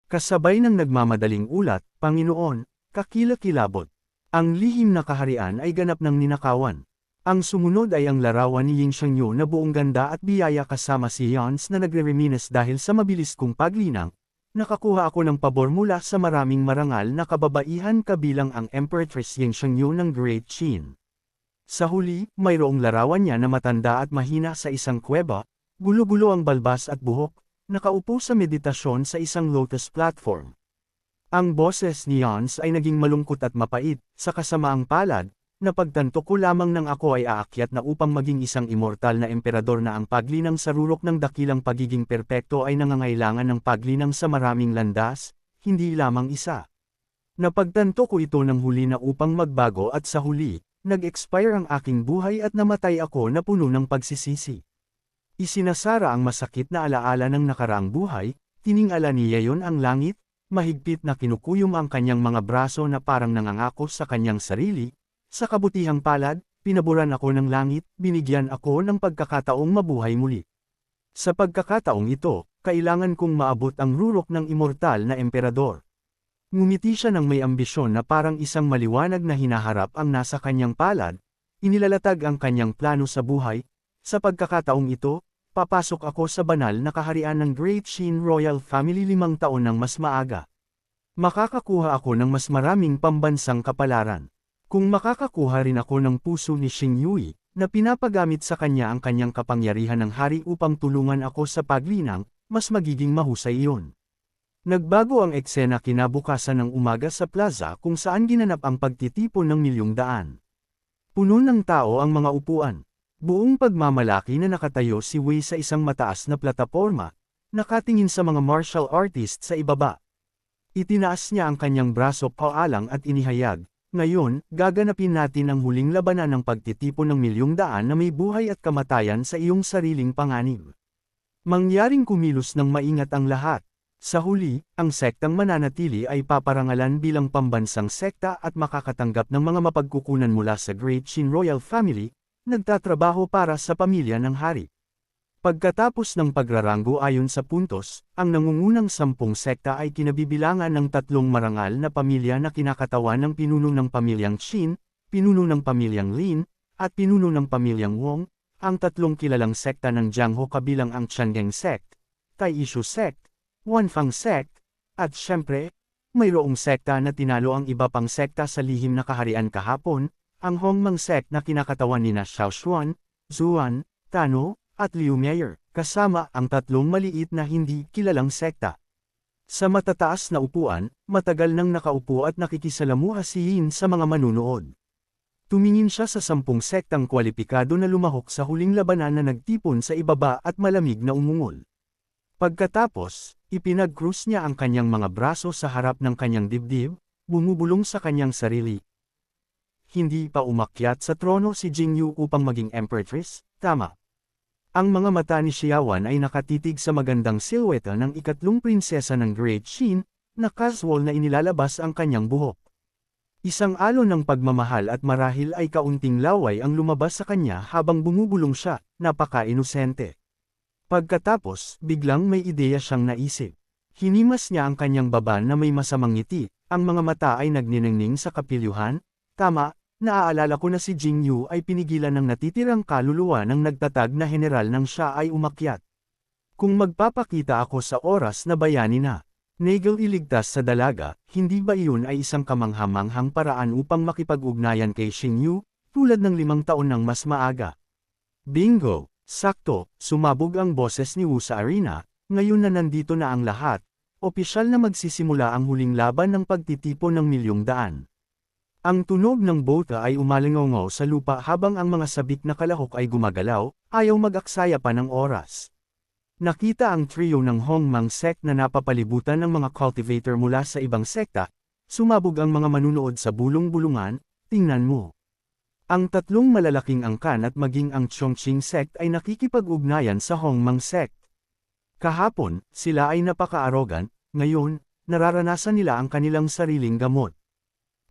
Kasabay ng nagmamadaling ulat, Panginoon, kakilakilabot. Ang lihim na kaharian ay ganap ng ninakawan. Ang sumunod ay ang larawan ni Ying Xiangyu na buong ganda at biyaya kasama si Yans na nagre-reminisce dahil sa mabilis kong paglinang. Nakakuha ako ng pabor mula sa maraming marangal na kababaihan kabilang ang Empress Ying Xiangyu ng Great Qin. Sa huli, mayroong larawan niya na matanda at mahina sa isang kuweba, gulo-gulo ang balbas at buhok, nakaupo sa meditasyon sa isang lotus platform. Ang boses ni Yans ay naging malungkot at mapait, sa kasamaang palad, napagtanto ko lamang nang ako ay aakyat na upang maging isang immortal na emperador na ang paglinang sa rurok ng dakilang pagiging perpekto ay nangangailangan ng paglinang sa maraming landas, hindi lamang isa. Napagtanto ko ito ng huli na upang magbago at sa huli, nag-expire ang aking buhay at namatay ako na puno ng pagsisisi. Isinasara ang masakit na alaala ng nakaraang buhay, tiningala ni Yeon ang langit, mahigpit na kinukuyom ang kanyang mga braso na parang nangangako sa kanyang sarili. Sa kabutihang palad, pinaburan ako ng langit, binigyan ako ng pagkakataong mabuhay muli. Sa pagkakataong ito, kailangan kong maabot ang rurok ng immortal na emperador. Ngumiti siya ng may ambisyon na parang isang maliwanag na hinaharap ang nasa kanyang palad, inilalatag ang kanyang plano sa buhay. Sa pagkakataong ito, papasok ako sa banal na kaharian ng Great Qin Royal Family 5 taon ng mas maaga. Makakakuha ako ng mas maraming pambansang kapalaran. Kung makakakuha rin ako ng puso ni Xing Yui, na pinapagamit sa kanya ang kanyang kapangyarihan ng hari upang tulungan ako sa paglinang, mas magiging mahusay iyon. Nagbago ang eksena kinabukasan ng umaga sa plaza kung saan ginanap ang pagtitipon ng 1,000,000. Puno ng tao ang mga upuan. Buong pagmamalaki na nakatayo si Wei sa isang mataas na plataporma, nakatingin sa mga martial artist sa ibaba. Itinaas niya ang kanyang braso paalang at inihayag, "Ngayon, gaganapin natin ang huling labanan ng pagtitipon ng 1,000,000 na may buhay at kamatayan sa iyong sariling panganib. Mangyaring kumilos ng maingat ang lahat. Sa huli, ang sektang mananatili ay paparangalan bilang pambansang sekta at makakatanggap ng mga mapagkukunan mula sa Great Qin Royal Family, nagtatrabaho para sa pamilya ng hari." Pagkatapos ng pagraranggo ayon sa puntos, ang nangungunang 10 sekta ay kinabibilangan ng 3 marangal na pamilya na kinakatawan ng pinuno ng pamilyang Qin, pinuno ng pamilyang Lin, at pinuno ng pamilyang Wong, ang 3 kilalang sekta ng Jiangho kabilang ang Tiangeng Sect, Taishu Sect, Wanfang Sect, at syempre, mayroong sekta na tinalo ang iba pang sekta sa lihim na kaharian kahapon, ang Hongmang Sect na kinakatawan nina Xiao Xuan, Zuan, Tano, at Liu Meier, kasama ang 3 maliit na hindi kilalang sekta. Sa matataas na upuan, matagal nang nakaupo at nakikisalamuha si Yin sa mga manunood. Tumingin siya sa 10 sektang kwalipikado na lumahok sa huling labanan na nagtipon sa ibaba at malamig na umungol. Pagkatapos, ipinag-krus niya ang kanyang mga braso sa harap ng kanyang dibdib, bumubulong sa kanyang sarili. Hindi pa umakyat sa trono si Jingyu upang maging empress, tama. Ang mga mata ni Xiaowan ay nakatitig sa magandang silweta ng ikatlong prinsesa ng Great Qin, na casual na inilalabas ang kanyang buhok. Isang alon ng pagmamahal at marahil ay kaunting laway ang lumabas sa kanya habang bumubulong siya, napaka-inosente. Pagkatapos, biglang may ideya siyang naisip. Hinimas niya ang kanyang baba na may masamang ngiti, ang mga mata ay nagniningning sa kapilyuhan. Tama, naaalala ko na si Jingyu ay pinigilan ng natitirang kaluluwa ng nagtatag na general nang siya ay umakyat. Kung magpapakita ako sa oras na bayani na, Nagel iligtas sa dalaga, hindi ba iyon ay isang kamanghamanghang paraan upang makipag-ugnayan kay Xingyu, tulad ng 5 taon ng mas maaga? Bingo! Sakto, sumabog ang boses ni Wu sa arena, ngayon na nandito na ang lahat, opisyal na magsisimula ang huling laban ng pagtitipon ng 1,000,000. Ang tunog ng bota ay umalingaw sa lupa habang ang mga sabik na kalahok ay gumagalaw, ayaw mag-aksaya pa ng oras. Nakita ang trio ng Hongmang Sect na napapalibutan ng mga cultivator mula sa ibang sekta, sumabog ang mga manunood sa bulong-bulungan, tingnan mo. Ang 3 malalaking angkan at maging ang Chongqing Sect ay nakikipag-ugnayan sa Hongmang Sect. Kahapon, sila ay napaka-arogan, ngayon, nararanasan nila ang kanilang sariling gamot.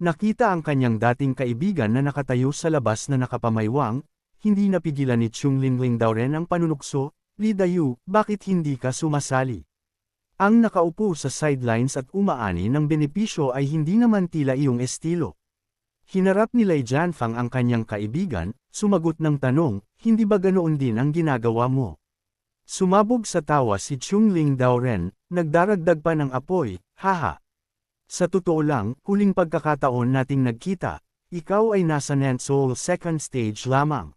Nakita ang kanyang dating kaibigan na nakatayo sa labas na nakapamaywang, hindi napigilan ni Chung Linling daw rin ang panunukso, "Li Dayu, bakit hindi ka sumasali?" Ang nakaupo sa sidelines at umaani ng benepisyo ay hindi naman tila iyong estilo. Hinarap ni Lei Jianfang ang kanyang kaibigan, sumagot ng tanong, hindi ba ganoon din ang ginagawa mo? Sumabog sa tawa si Chungling Daoren, nagdaragdag pa ng apoy, haha. Sa totoo lang, huling pagkakataon nating nagkita, ikaw ay nasa Nantsoul second stage lamang.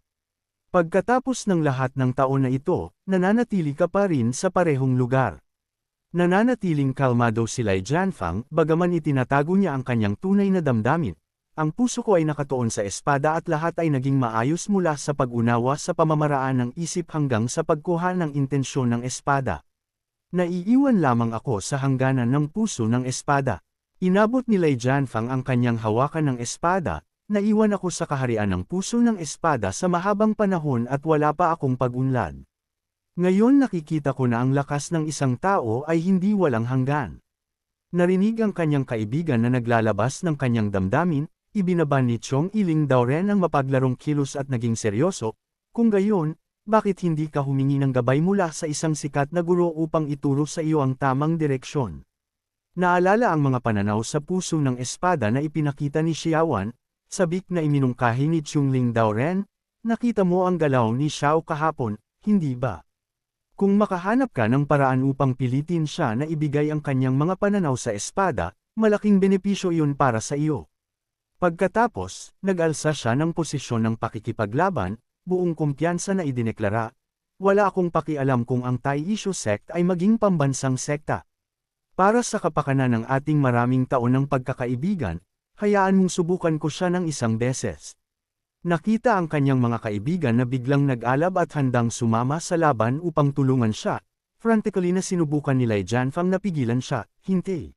Pagkatapos ng lahat ng taon na ito, nananatili ka pa rin sa parehong lugar. Nananatiling kalmado si Lei Jianfang, bagaman itinatago niya ang kanyang tunay na damdamin. Ang puso ko ay nakatuon sa espada at lahat ay naging maayos mula sa pag-unawa sa pamamaraan ng isip hanggang sa pagkuha ng intensyon ng espada. Naiiwan lamang ako sa hangganan ng puso ng espada. Inabot ni Lei Jianfang ang kanyang hawakan ng espada, naiwan ako sa kaharian ng puso ng espada sa mahabang panahon at wala pa akong pag-unlad. Ngayon nakikita ko na ang lakas ng isang tao ay hindi walang hanggan. Narinig ang kanyang kaibigan na naglalabas ng kanyang damdamin, ibinaba ni Chong Iling Daoren ang mapaglarong kilos at naging seryoso, kung gayon, bakit hindi ka humingi ng gabay mula sa isang sikat na guro upang ituro sa iyo ang tamang direksyon? Naalala ang mga pananaw sa puso ng espada na ipinakita ni Xiaowan, sabik na iminungkahi ni Chungling Daoren, nakita mo ang galaw ni Xiao kahapon, hindi ba? Kung makahanap ka ng paraan upang pilitin siya na ibigay ang kanyang mga pananaw sa espada, malaking benepisyo iyon para sa iyo. Pagkatapos, nag-alsa siya ng posisyon ng pakikipaglaban, buong kumpiyansa na idineklara, wala akong pakialam kung ang Taisho sect ay maging pambansang sekta. Para sa kapakanan ng ating maraming taon ng pagkakaibigan, hayaan mong subukan ko siya ng isang beses. Nakita ang kanyang mga kaibigan na biglang nag-alab at handang sumama sa laban upang tulungan siya, frantically na sinubukan ni Lei Jianfang na pigilan siya, hindi.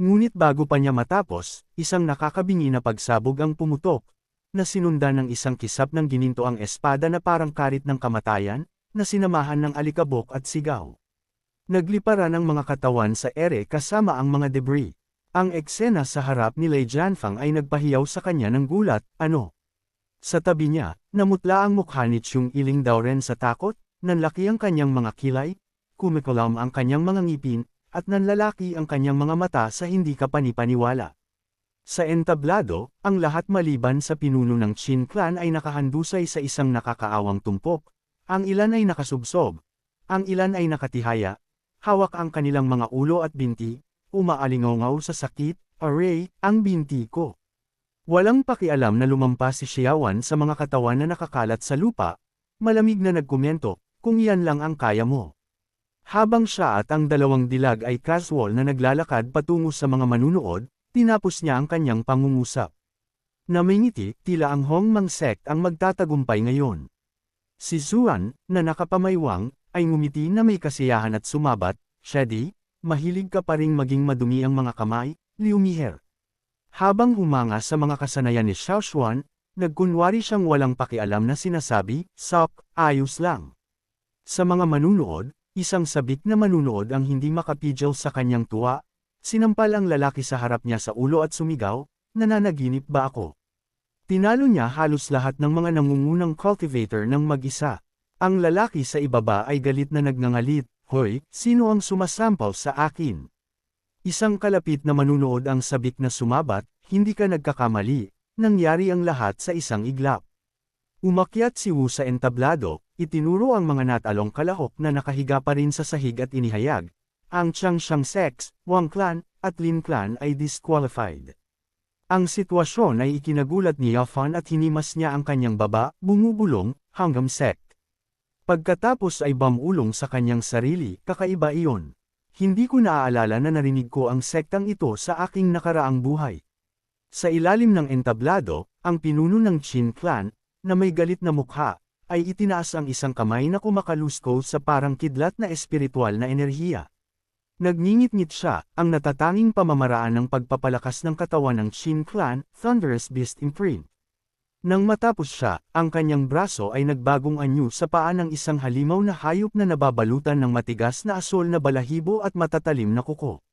Ngunit bago pa niya matapos, isang nakakabingi na pagsabog ang pumutok, na sinundan ng isang kisap ng gininto ang espada na parang karit ng kamatayan, na sinamahan ng alikabok at sigaw. Nagliparan ang mga katawan sa ere kasama ang mga debris. Ang eksena sa harap ni Lei Jianfang ay nagpahiyaw sa kanya ng gulat, ano? Sa tabi niya, namutla ang mukha ni Chung Iling Daoren sa takot, nanlaki ang kanyang mga kilay, kumikulam ang kanyang mga ngipin, at nanlalaki ang kanyang mga mata sa hindi kapanipaniwala. Sa entablado, ang lahat maliban sa pinuno ng Qin clan ay nakahandusay sa isang nakakaawang tumpok, ang ilan ay nakasubsob, ang ilan ay nakatihaya, hawak ang kanilang mga ulo at binti, umaalingaw sa sakit, aray, ang binti ko. Walang pakialam na lumampas si Xiaowan sa mga katawan na nakakalat sa lupa, malamig na nagkomento, kung iyan lang ang kaya mo. Habang siya at ang dalawang dilag ay casual na naglalakad patungo sa mga manunood, tinapos niya ang kanyang pangungusap. Namingiti, tila ang Hongmang sect ang magtatagumpay ngayon. Si Zuan, na nakapamaywang, ay ngumiti na may kasiyahan at sumabat, Shadi, mahilig ka pa ring maging madumi ang mga kamay, Liumiher. Habang humanga sa mga kasanayan ni Xiaoshuan, nagkunwari siyang walang pakialam na sinasabi, Sok, ayos lang. Sa mga manunood, isang sabik na manunood ang hindi makapigil sa kanyang tuwa, sinampal ang lalaki sa harap niya sa ulo at sumigaw, nananaginip ba ako? Tinalo niya halos lahat ng mga nangungunang cultivator ng mag-isa. Ang lalaki sa ibaba ay galit na nagngangalit, hoy, sino ang sumasampal sa akin? Isang kalapit na manunood ang sabik na sumabat, hindi ka nagkakamali, nangyari ang lahat sa isang iglap. Umakyat si Wu sa entablado, itinuro ang mga natalong kalahok na nakahiga pa rin sa sahig at inihayag. Ang Changshang Sex, Wang Clan, at Lin Clan ay disqualified. Ang sitwasyon ay ikinagulat ni Yafan at hinimas niya ang kanyang baba, bumubulong, hanggang sect. Pagkatapos ay bamulong sa kanyang sarili, kakaiba iyon. Hindi ko naaalala na narinig ko ang sektang ito sa aking nakaraang buhay. Sa ilalim ng entablado, ang pinuno ng Qin Clan, na may galit na mukha, ay itinaas ang isang kamay na kumakalusko sa parang kidlat na espiritual na enerhiya. Nagngingit-ngit siya, ang natatanging pamamaraan ng pagpapalakas ng katawan ng Qin Clan, Thunderous Beast Imprint. Nang matapos siya, ang kanyang braso ay nagbagong anyo sa paa ng isang halimaw na hayop na nababalutan ng matigas na asol na balahibo at matatalim na kuko.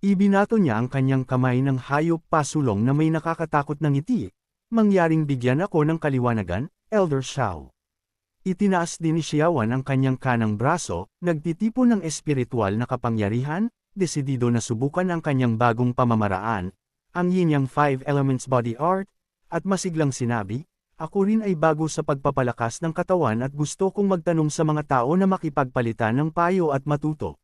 Ibinato niya ang kanyang kamay ng hayop pasulong na may nakakatakot na ngiti. Mangyaring bigyan ako ng kaliwanagan, Elder Xiao. Itinaas din ni Xiaowan ang kanyang kanang braso, nagtitipon ng espiritual na kapangyarihan, desidido na subukan ang kanyang bagong pamamaraan, ang Yin Yang Five Elements Body Art, at masiglang sinabi, "Ako rin ay bago sa pagpapalakas ng katawan at gusto kong magtanong sa mga tao na makipagpalitan ng payo at matuto."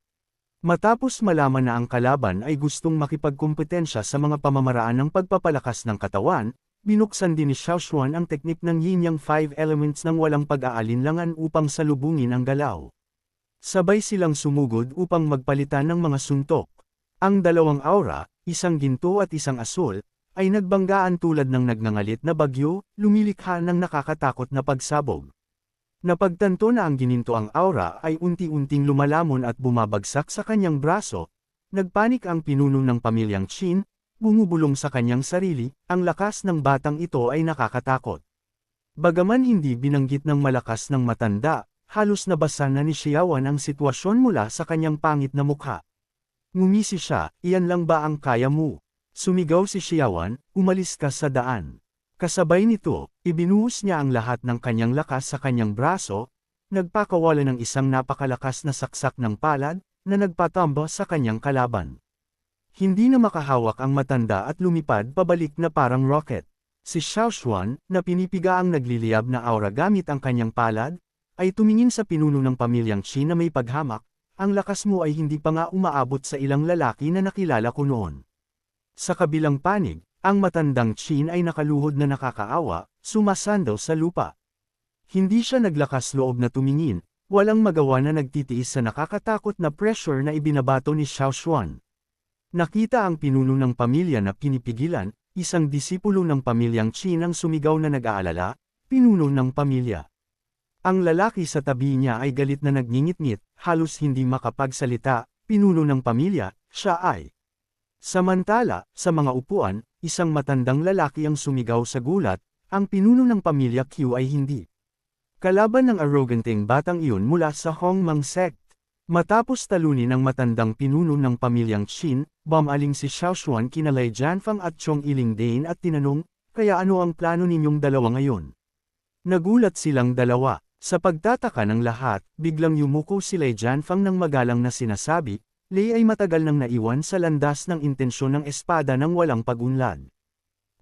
Matapos malaman na ang kalaban ay gustong makipagkumpetensya sa mga pamamaraan ng pagpapalakas ng katawan, binuksan din ni Xiaoshuan ang teknik ng Yin Yang Five Elements ng walang pag-aalinlangan upang salubungin ang galaw. Sabay silang sumugod upang magpalitan ng mga suntok. Ang dalawang aura, isang ginto at isang asul, ay nagbanggaan tulad ng nagngangalit na bagyo, lumilikha ng nakakatakot na pagsabog. Napagtanto na ang gininto ang aura ay unti-unting lumalamon at bumabagsak sa kanyang braso, nagpanik ang pinuno ng pamilyang Qin, bumubulong sa kanyang sarili, ang lakas ng batang ito ay nakakatakot. Bagaman hindi binanggit ng malakas ng matanda, halos nabasa na ni Xiaowan ang sitwasyon mula sa kanyang pangit na mukha. Ngumisi siya, "Iyan lang ba ang kaya mo?" Sumigaw si Xiaowan, "Umalis ka sa daan." Kasabay nito, ibinuhos niya ang lahat ng kanyang lakas sa kanyang braso, nagpakawala ng isang napakalakas na saksak ng palad, na nagpatamba sa kanyang kalaban. Hindi na makahawak ang matanda at lumipad pabalik na parang rocket. Si Xiaoshuan, na pinipiga ang nagliliyab na aura gamit ang kanyang palad, ay tumingin sa pinuno ng pamilyang Qin na may paghamak, "Ang lakas mo ay hindi pa nga umaabot sa ilang lalaki na nakilala ko noon." Sa kabilang panig, ang matandang Qin ay nakaluhod na nakakaawa, sumasando sa lupa. Hindi siya naglakas loob na tumingin, walang magawa na nagtitiis sa nakakatakot na pressure na ibinabato ni Xiaoshuan. Nakita ang pinuno ng pamilya na pinipigilan, isang disipulo ng pamilyang Qin ang sumigaw na nag-aalala, "Pinuno ng pamilya." Ang lalaki sa tabi niya ay galit na nagngingit-ngit, halos hindi makapagsalita, "Pinuno ng pamilya, siya ay." Samantala, sa mga upuan, isang matandang lalaki ang sumigaw sa gulat, ang pinuno ng pamilya Q ay hindi kalaban ng arroganteng batang iyon mula sa Hongmang sect. Matapos talunin ng matandang pinuno ng pamilyang Qin, bumaling si Xiaoshuan kina Lei Jianfang at Chong Ilingdane at tinanong, "Kaya ano ang plano ninyong dalawa ngayon?" Nagulat silang dalawa. Sa pagtataka ng lahat, biglang yumuko si Lei Jianfang ng magalang na sinasabi, "Lei ay matagal nang naiwan sa landas ng intensyon ng espada ng walang pag-unlad.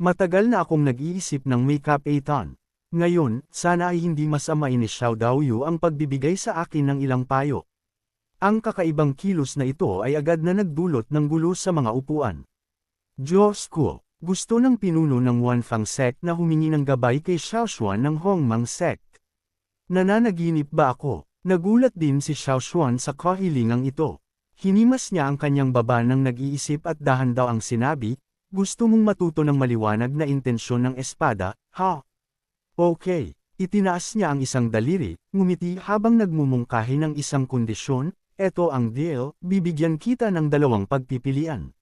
Matagal na akong nag-iisip ng make-up Eitan. Ngayon, sana ay hindi masama ni Xiao Daoyu ang pagbibigay sa akin ng ilang payo." Ang kakaibang kilos na ito ay agad na nagdulot ng gulo sa mga upuan. "Diyos ko, gusto ng pinuno ng Wanfang sect na humingi ng gabay kay Xiaoshuan ng Hongmang sect. Nananaginip ba ako?" Nagulat din si Xiaoshuan sa kahilingang ito. Hinimas niya ang kanyang baba nang nag-iisip at dahan daw ang sinabi, "Gusto mong matuto ng maliwanag na intensyon ng espada, ha?" Okay. Itinaas niya ang isang daliri, ngumiti habang nagmumungkahi ng isang kondisyon, "Eto ang deal, bibigyan kita ng dalawang pagpipilian.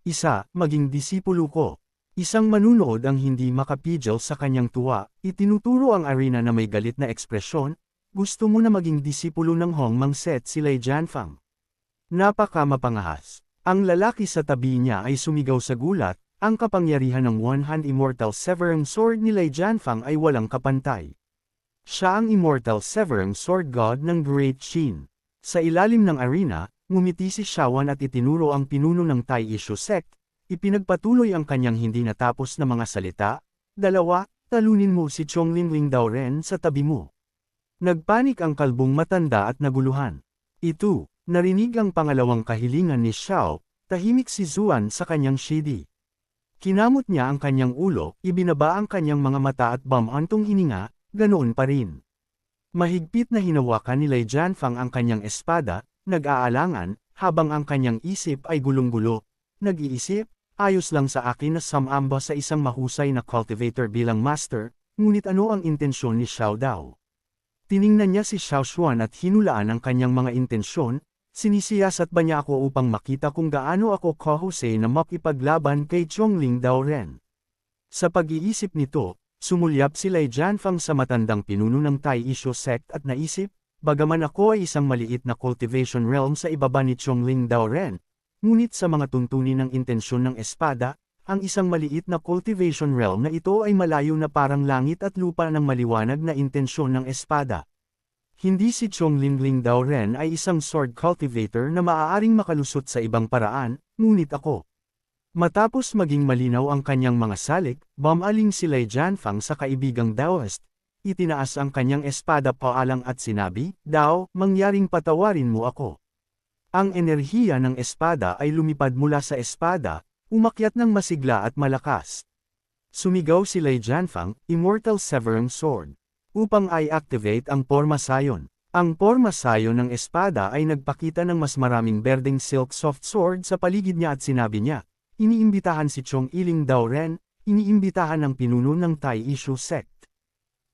Isa, maging disipulo ko." Isang manunood ang hindi makapigil sa kanyang tuwa, itinuturo ang arena na may galit na ekspresyon, "Gusto mo na maging disipulo ng Hongmang set si Lei Jianfang." Napaka-mapangahas. Ang lalaki sa tabi niya ay sumigaw sa gulat, ang kapangyarihan ng One-Hand Immortal Severing Sword ni Lei Jianfang ay walang kapantay. Siya ang Immortal Severing Sword God ng Great Qin. Sa ilalim ng arena, ngumiti si Xiaowan at itinuro ang pinuno ng Tai Ishu sect, ipinagpatuloy ang kanyang hindi natapos na mga salita, "Dalawa, talunin mo si Chongling Daoren sa tabi mo." Nagpanik ang kalbong matanda at naguluhan. Ito, narinig ang pangalawang kahilingan ni Xiao, tahimik si Zuan sa kanyang shidi. Kinamot niya ang kanyang ulo, ibinaba ang kanyang mga mata at bumantong hininga, ganoon pa rin. Mahigpit na hinawakan ni Lei Jianfang ang kanyang espada, nag-aalangan, habang ang kanyang isip ay gulong-gulo. Nag-iisip, ayos lang sa akin na sumamba sa isang mahusay na cultivator bilang master, ngunit ano ang intensyon ni Xiao Dao? Tiningnan niya si Xiaoshuan at hinulaan ang kanyang mga intensyon, sinisiyasat ba niya ako upang makita kung gaano ako kahusay na makipaglaban kay Chongling Daoren? Sa pag-iisip nito, sumulyap si Lei Jianfang sa matandang pinuno ng Tai Ishu sect at naisip, bagaman ako ay isang maliit na cultivation realm sa ibaba ni Chongling Daoren, ngunit sa mga tuntunin ng intensyon ng espada, ang isang maliit na cultivation realm na ito ay malayo na parang langit at lupa ng maliwanag na intensyon ng espada. Hindi si Chong Lingling daw rin ay isang sword cultivator na maaaring makalusot sa ibang paraan, ngunit ako. Matapos maging malinaw ang kanyang mga salik, bumaling si Lei Jianfang sa kaibigang Daoist, itinaas ang kanyang espada paalang at sinabi, Dao, mangyaring patawarin mo ako. Ang enerhiya ng espada ay lumipad mula sa espada, umakyat ng masigla at malakas. Sumigaw si Lei Jianfang, Immortal Severing Sword, upang i-activate ang Porma Sayon. Ang Porma Sayon ng espada ay nagpakita ng mas maraming berdeng silk soft sword sa paligid niya at sinabi niya, iniimbitahan si Chong Iling daw rin, iniimbitahan ng pinuno ng Tai Ishu sect.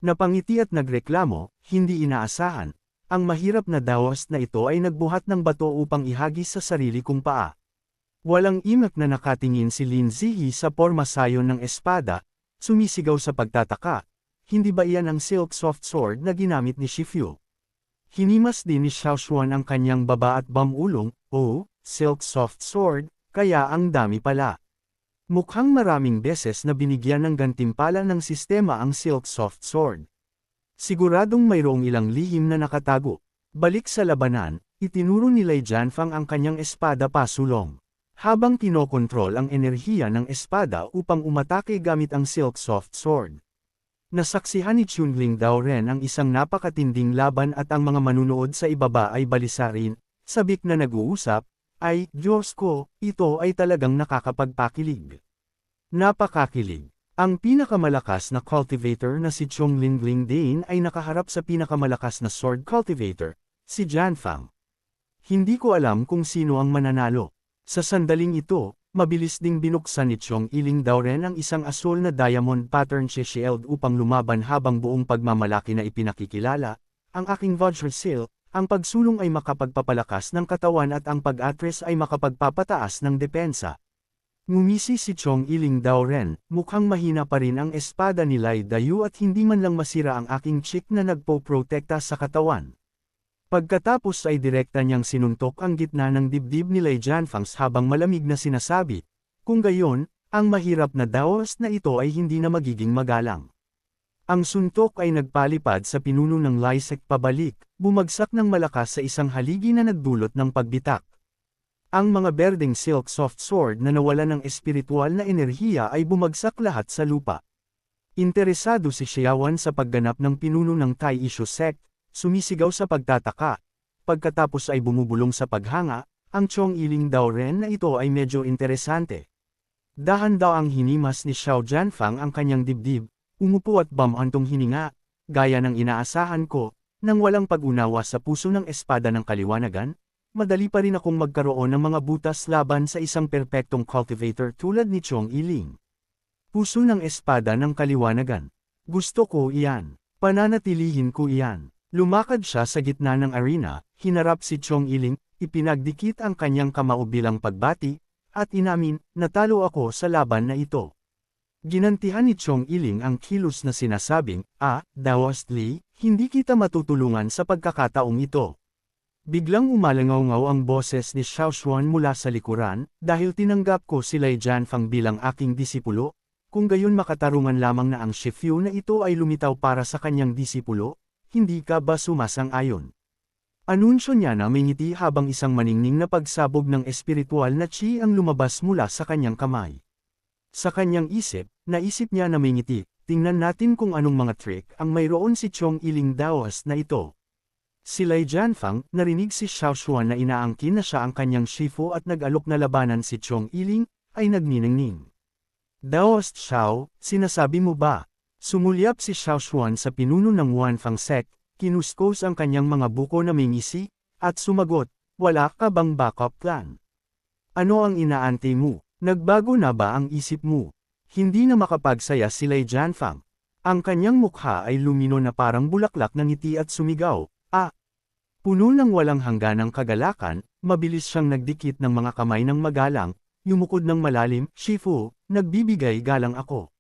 Napangiti at nagreklamo, hindi inaasahan. Ang mahirap na Daoist na ito ay nagbuhat ng bato upang ihagis sa sarili kong paa. Walang imak na nakatingin si Lin Ziyi sa porma sayon ng espada, sumisigaw sa pagtataka. Hindi ba iyan ang silk soft sword na ginamit ni Shifu? Hinimas din ni Xiao Xuan ang kanyang baba at bamulong, silk soft sword, kaya ang dami pala. Mukhang maraming beses na binigyan ng gantimpala ng sistema ang silk soft sword. Siguradong mayroong ilang lihim na nakatago. Balik sa labanan, itinuro ni Lei Jianfang ang kanyang espada pasulong. Habang kinokontrol ang enerhiya ng espada upang umatake gamit ang silk soft sword. Nasaksihan ni Chunling daw rin ang isang napakatinding laban at ang mga manunood sa ibaba ay balisa rin, sabik na nag-uusap, ay, Diyos ko, ito ay talagang nakakapagpakilig. Napakakilig. Ang pinakamalakas na cultivator na si Chong Lingling din ay nakaharap sa pinakamalakas na sword cultivator, si Jianfang. Hindi ko alam kung sino ang mananalo. Sa sandaling ito, mabilis ding binuksan ni Chong Iling daw rin ang isang asul na diamond pattern shield upang lumaban habang buong pagmamalaki na ipinakikilala, ang aking Vajra Seal, ang pagsulong ay makapagpapalakas ng katawan at ang pag-atres ay makapagpapataas ng depensa. Ngumisi si Chong Iling daw rin, mukhang mahina pa rin ang espada ni Lai Dayu at hindi man lang masira ang aking chick na nagpo-protekta sa katawan. Pagkatapos ay direkta niyang sinuntok ang gitna ng dibdib ni Lei Jianfang habang malamig na sinasabi, kung gayon, ang mahirap na Daoist na ito ay hindi na magiging magalang. Ang suntok ay nagpalipad sa pinuno ng Laisek pabalik, bumagsak ng malakas sa isang haligi na nagdulot ng pagbitak. Ang mga berdeng silk soft sword na nawala ng espiritual na enerhiya ay bumagsak lahat sa lupa. Interesado si Xiaowan sa pagganap ng pinuno ng Tai Ishu sect, sumisigaw sa pagtataka. Pagkatapos ay bumubulong sa paghanga, ang Chong Iling daw rin na ito ay medyo interesante. Dahan daw ang hinimas ni Xiao Jianfang ang kanyang dibdib, umupo at bamantong hininga, gaya ng inaasahan ko, nang walang pag-unawa sa puso ng espada ng kaliwanagan. Madali pa rin akong magkaroon ng mga butas laban sa isang perpektong cultivator tulad ni Chong Iling. Puso ng espada ng kaliwanagan. Gusto ko iyan. Pananatilihin ko iyan. Lumakad siya sa gitna ng arena, hinarap si Chong Iling, ipinagdikit ang kanyang kamao bilang pagbati, at inamin, natalo ako sa laban na ito. Ginantihan ni Chong Iling ang kilos na sinasabing, Daoist Li, hindi kita matutulungan sa pagkakataong ito. Biglang umalangaw-ngaw ang boses ni Xiao Xuan mula sa likuran, dahil tinanggap ko si Lei Jianfang bilang aking disipulo, kung gayon makatarungan lamang na ang Shifu na ito ay lumitaw para sa kanyang disipulo, hindi ka ba sumasang-ayon? Anunsyo niya na may ngiti habang isang maningning na pagsabog ng espiritual na chi ang lumabas mula sa kanyang kamay. Sa kanyang isip, naisip niya na may ngiti, tingnan natin kung anong mga trick ang mayroon si Chong Iling Daoist na ito. Si Lei Jianfang, narinig si Xiao Xuan na inaangkin na siya ang kanyang Shifu at nag-alok na labanan si Chong Iling, ay nagniningning. Daoist Xiao, sinasabi mo ba? Sumulyap si Xiao Xuan sa pinuno ng Wanfang sect, kinuskos ang kanyang mga buko na may ngisi, at sumagot, wala ka bang backup plan? Ano ang inaantay mo? Nagbago na ba ang isip mo? Hindi na makapagsaya si Lei Jianfang. Ang kanyang mukha ay lumino na parang bulaklak ng ngiti at sumigaw. Puno ng walang hangganang kagalakan, mabilis siyang nagdikit ng mga kamay ng magalang, yumukod ng malalim, Shifu, nagbibigay galang ako.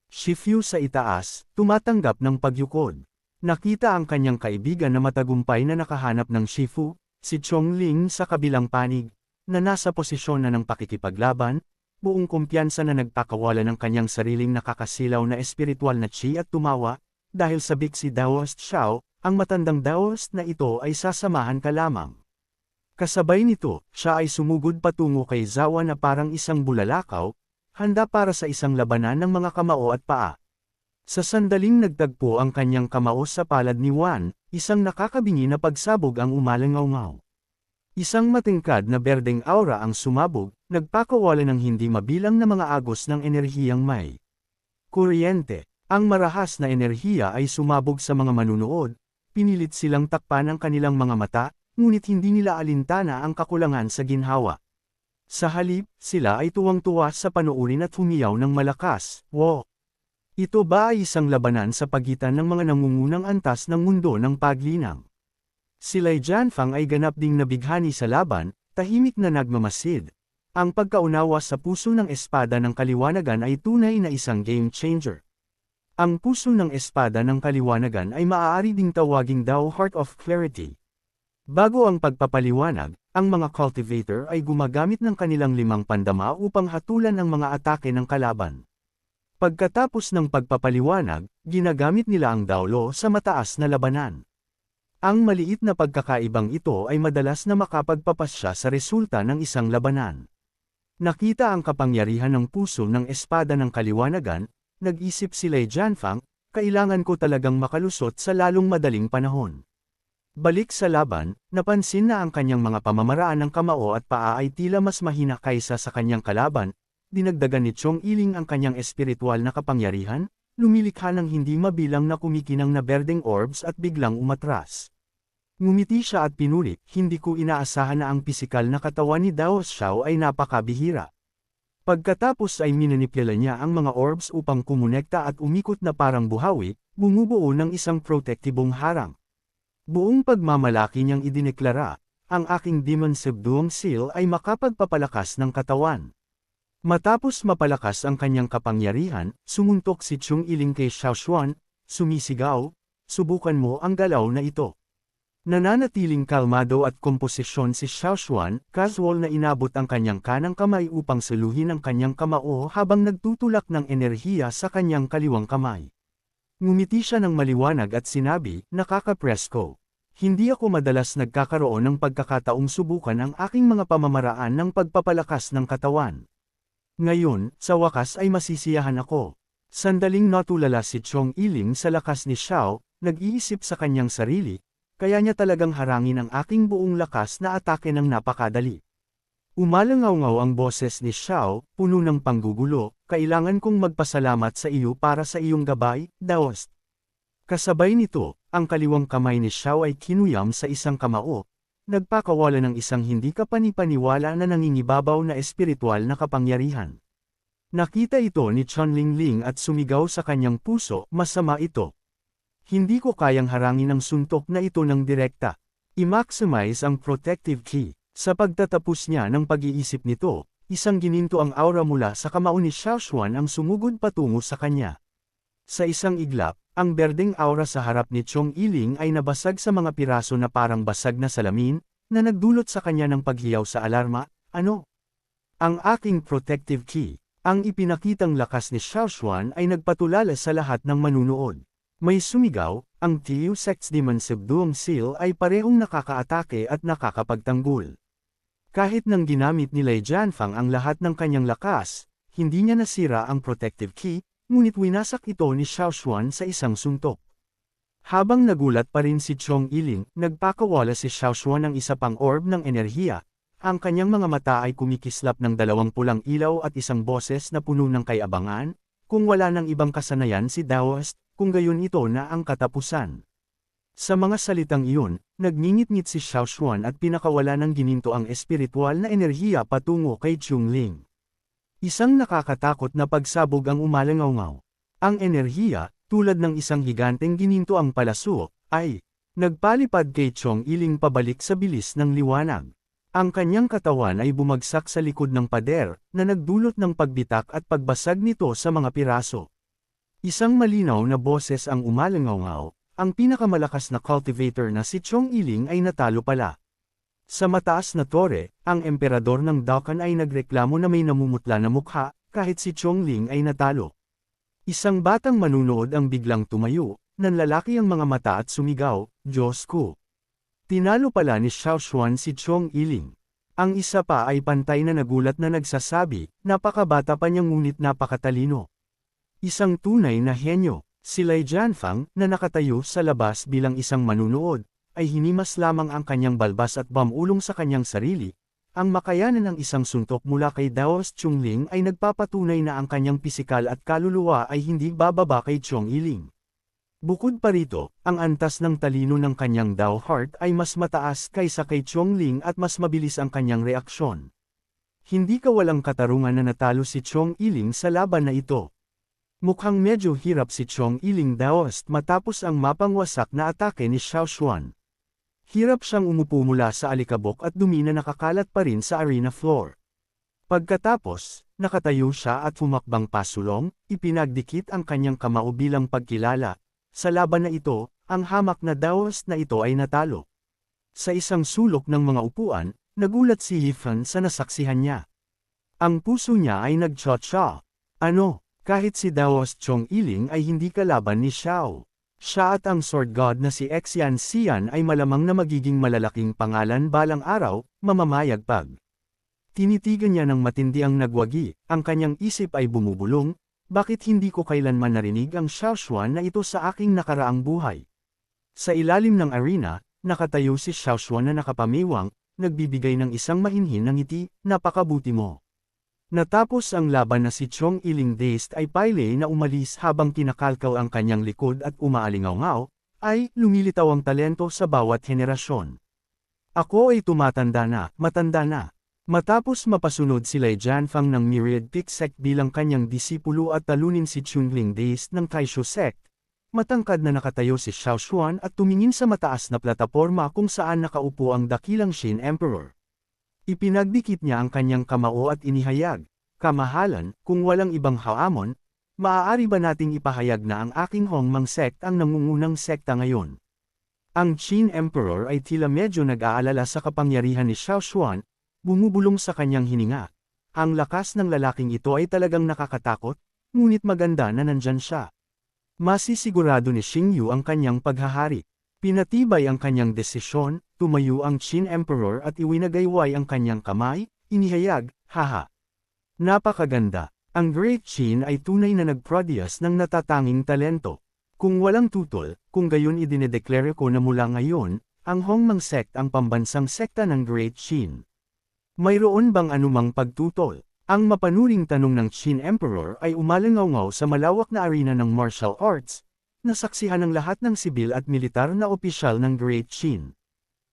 Shifu sa itaas, tumatanggap ng pagyukod. Nakita ang kanyang kaibigan na matagumpay na nakahanap ng Shifu, si Chong Ling sa kabilang panig, na nasa posisyon na ng pakikipaglaban, buong kumpiyansa na nagpakawala ng kanyang sariling nakakasilaw na espiritual na chi at tumawa, dahil sabik si Daoist Xiao, ang matandang Daoist na ito ay sasamahan ka lamang. Kasabay nito, siya ay sumugod patungo kay Zawa na parang isang bulalakaw, handa para sa isang labanan ng mga kamao at paa. Sa sandaling nagtagpo ang kanyang kamao sa palad ni Wan, isang nakakabingi na pagsabog ang umalangaw-ngaw. Isang matingkad na berdeng aura ang sumabog, nagpakawala ng hindi mabilang na mga agos ng enerhiyang may kuryente. Ang marahas na enerhiya ay sumabog sa mga manunood, pinilit silang takpan ang kanilang mga mata, ngunit hindi nila alintana ang kakulangan sa ginhawa. Sa halip, sila ay tuwang-tuwa sa panuurin at humiyaw ng malakas. Wow! Ito ba ay isang labanan sa pagitan ng mga nangungunang antas ng mundo ng paglinang? Si Lei Jianfang ay ganap ding nabighani sa laban, tahimik na nagmamasid. Ang pagkaunawa sa puso ng espada ng kaliwanagan ay tunay na isang game changer. Ang puso ng espada ng kaliwanagan ay maaari ding tawaging Dao Heart of Clarity. Bago ang pagpapaliwanag, ang mga cultivator ay gumagamit ng kanilang 5 pandama upang hatulan ang mga atake ng kalaban. Pagkatapos ng pagpapaliwanag, ginagamit nila ang Daolo sa mataas na labanan. Ang maliit na pagkakaibang ito ay madalas na makapagpapasya sa resulta ng isang labanan. Nakita ang kapangyarihan ng puso ng espada ng kaliwanagan, nag-isip si Lei Jianfang, kailangan ko talagang makalusot sa lalong madaling panahon. Balik sa laban, napansin na ang kanyang mga pamamaraan ng kamao at paa ay tila mas mahina kaysa sa kanyang kalaban, dinagdagan ni Chong Iling ang kanyang espiritual na kapangyarihan, lumilikha ng hindi mabilang na kumikinang na berdeng orbs at biglang umatras. Ngumiti siya at pinulit, hindi ko inaasahan na ang pisikal na katawan ni Dao Xiao ay napakabihira. Pagkatapos ay minanipula niya ang mga orbs upang kumonekta at umikot na parang buhawi, bumubuo ng isang protektibong harang. Buong pagmamalaki niyang idineklara, ang aking Demon Subduing Seal ay makapagpapalakas ng katawan. Matapos mapalakas ang kanyang kapangyarihan, sumuntok si Chung Iling kay Xiao Xuan, sumisigaw, subukan mo ang galaw na ito. Nananatiling kalmado at komposisyon si Xiao Xuan, casual na inabot ang kanyang kanang kamay upang saluhin ang kanyang kamao habang nagtutulak ng enerhiya sa kanyang kaliwang kamay. Ngumiti siya ng maliwanag at sinabi, nakakapresko. Hindi ako madalas nagkakaroon ng pagkakataong subukan ang aking mga pamamaraan ng pagpapalakas ng katawan. Ngayon, sa wakas ay masisiyahan ako. Sandaling natulala si Chong Iling sa lakas ni Xiao, nag-iisip sa kanyang sarili, kaya niya talagang harangin ang aking buong lakas na atake ng napakadali. Umalangaw-ngaw ang boses ni Xiao, puno ng panggugulo, kailangan kong magpasalamat sa iyo para sa iyong gabay, Daoist. Kasabay nito, ang kaliwang kamay ni Xiao ay kinuyam sa isang kamao, nagpakawala ng isang hindi kapanipaniwala na nangingibabaw na espiritual na kapangyarihan. Nakita ito ni Chun Lingling at sumigaw sa kanyang puso, masama ito. Hindi ko kayang harangin ang suntok na ito ng direkta. I-maximize ang protective key. Sa pagtatapos niya ng pag-iisip nito, isang gininto ang aura mula sa kamao ni Xiao Xuan ang sumugod patungo sa kanya. Sa isang iglap, ang berdeng aura sa harap ni Chong Iling ay nabasag sa mga piraso na parang basag na salamin, na nagdulot sa kanya ng paghiyaw sa alarma, ano? Ang aking protective key. Ang ipinakitang lakas ni Xiao Xuan ay nagpatulala sa lahat ng manunood. May sumigaw, ang Tiu Sect's Demon Subduing Seal ay parehong nakakaatake at nakakapagtanggol. Kahit nang ginamit ni Lei Jianfang ang lahat ng kanyang lakas, hindi niya nasira ang protective key, ngunit winasak ito ni Xiao Xuan sa isang suntok. Habang nagulat pa rin si Chong Iling, nagpakawala si Xiao Xuan ng isa pang orb ng enerhiya, ang kanyang mga mata ay kumikislap ng 2 pulang ilaw at isang boses na puno ng kayabangan, kung wala ng ibang kasanayan si Daoist, kung gayon ito na ang katapusan. Sa mga salitang iyon, nagngingit-ngit si Xiao Xuan at pinakawala ng gininto ang espiritual na enerhiya patungo kay Chung Ling. Isang nakakatakot na pagsabog ang umalangaw-ngaw. Ang enerhiya, tulad ng isang higanteng gininto ang palaso, ay nagpalipad kay Chong Iling pabalik sa bilis ng liwanag. Ang kanyang katawan ay bumagsak sa likod ng pader, na nagdulot ng pagbitak at pagbasag nito sa mga piraso. Isang malinaw na boses ang umalangaw-ngaw, ang pinakamalakas na cultivator na si Chong Iling ay natalo pala. Sa mataas na tore, ang emperador ng Dakan ay nagreklamo na may namumutla na mukha, kahit si Chongling ay natalo. Isang batang manunood ang biglang tumayo, nanlalaki ang mga mata at sumigaw, "Diyos ko!" Tinalo pala ni Xiao Xuan si Chong Iling. Ang isa pa ay pantay na nagulat na nagsasabi, napakabata pa niya ngunit napakatalino. Isang tunay na henyo, si Lei Jianfang, na nakatayo sa labas bilang isang manunood, ay hinimas lamang ang kanyang balbas at bamulong sa kanyang sarili. Ang makayanan ng isang suntok mula kay Daos Chongling ay nagpapatunay na ang kanyang pisikal at kaluluwa ay hindi bababa kay Chong Iling. Bukod pa rito, ang antas ng talino ng kanyang Dao Heart ay mas mataas kaysa kay Chongling at mas mabilis ang kanyang reaksyon. Hindi kawalang katarungan na natalo si Chong Iling sa laban na ito. Mukhang medyo hirap si Chong Iling Daoist matapos ang mapangwasak na atake ni Xiao Xuan. Hirap siyang umupo mula sa alikabok at dumi na nakakalat pa rin sa arena floor. Pagkatapos, nakatayo siya at humakbang pasulong, ipinagdikit ang kanyang kamao bilang pagkilala. Sa laban na ito, ang hamak na Daoist na ito ay natalo. Sa isang sulok ng mga upuan, nagulat si Yifan sa nasaksihan niya. Ang puso niya ay nag-cha-cha. Ano, kahit si Daoist Chong Iling ay hindi kalaban ni Xiao. Siya at ang sword god na si Xian Xian ay malamang na magiging malalaking pangalan balang araw, mamamayag pag. Tinitigan niya ng matindi ang nagwagi, ang kanyang isip ay bumubulong, bakit hindi ko kailanman narinig ang Xiao Xuan na ito sa aking nakaraang buhay? Sa ilalim ng arena, nakatayo si Xiao Xuan na nakapamiwang, nagbibigay ng isang mahinhin na ngiti, napakabuti mo. Natapos ang laban na si Chong Iling Daist ay Paile na umalis habang kinakalkaw ang kanyang likod at umaalingaw-ngaw, ay lumilitaw ang talento sa bawat henerasyon. Ako ay tumatanda na, matanda na. Matapos mapasunod si Lei Jianfang ng Myriad Peak Sect bilang kanyang disipulo at talunin si Chunling Daist ng Taisho Sect, matangkad na nakatayo si Xiao Xuan at tumingin sa mataas na plataporma kung saan nakaupo ang dakilang Shin Emperor. Ipinagdikit niya ang kanyang kamao at inihayag, "Kamahalan, kung walang ibang haamon, maaari ba nating ipahayag na ang aking Hongmang sect ang nangungunang sekta ngayon?" Ang Qin Emperor ay tila medyo nag-aalala sa kapangyarihan ni Xiao Xuan, bumubulong sa kanyang hininga. Ang lakas ng lalaking ito ay talagang nakakatakot, ngunit maganda na nandyan siya. Masisigurado ni Xingyu ang kanyang paghahari. Pinatibay ang kanyang desisyon, tumayo ang Qin Emperor at iwinagayway ang kanyang kamay, inihayag, "Haha. Napakaganda. Ang Great Qin ay tunay na nag-produce ng natatanging talento. Kung walang tutol, kung gayon idinedeklara ko na mula ngayon, ang Hongmang Sect ang pambansang sekta ng Great Qin. Mayroon bang anumang pagtutol?" Ang mapanuring tanong ng Qin Emperor ay umalangaw-ngaw sa malawak na arena ng martial arts, nasaksihan ng lahat ng sibil at militar na opisyal ng Great Qin.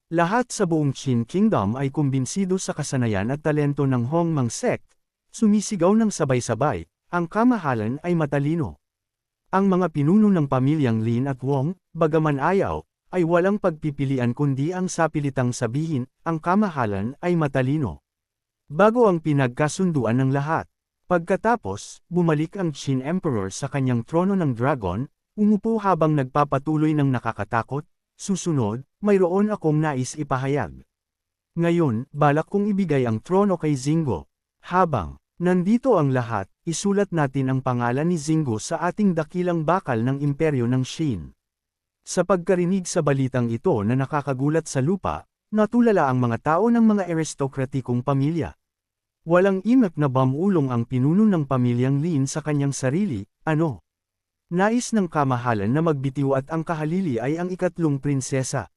Lahat sa buong Qin Kingdom ay kumbinsido sa kasanayan at talento ng Hongmang Sect, sumisigaw ng sabay-sabay, ang kamahalan ay matalino. Ang mga pinuno ng pamilyang Lin at Wong, bagaman ayaw, ay walang pagpipilian kundi ang sapilitang sabihin, ang kamahalan ay matalino. Bago ang pinagkasunduan ng lahat. Pagkatapos, bumalik ang Qin Emperor sa kanyang trono ng dragon, umupo habang nagpapatuloy ng nakakatakot, susunod, mayroon akong nais ipahayag. Ngayon, balak kong ibigay ang trono kay Zingo. Habang nandito ang lahat, isulat natin ang pangalan ni Zingo sa ating dakilang bakal ng imperyo ng Qin. Sa pagkarinig sa balitang ito na nakakagulat sa lupa, natulala ang mga tao ng mga aristokratikong pamilya. Walang imik na bamulong ang pinuno ng pamilyang Lin sa kanyang sarili, ano? Nais ng kamahalan na magbitiw at ang kahalili ay ang ikatlong prinsesa.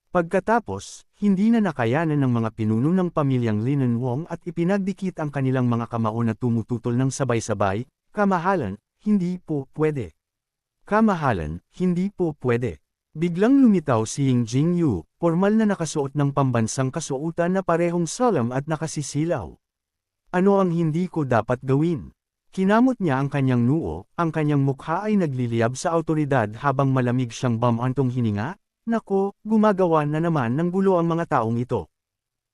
Pagkatapos, hindi na nakayanan ng mga pinuno ng pamilyang Lin and Wong at ipinagdikit ang kanilang mga kamao na tumututol ng sabay-sabay, "Kamahalan, hindi po pwede. Kamahalan, hindi po pwede." Biglang lumitaw si Ying Jingyu, formal na nakasuot ng pambansang kasuotan na parehong solemn at nakasisilaw. "Ano ang hindi ko dapat gawin?" Kinamot niya ang kanyang noo, ang kanyang mukha ay nagliliyab sa awtoridad habang malamig siyang bamantong hininga. Nako, gumagawa na naman ng gulo ang mga taong ito.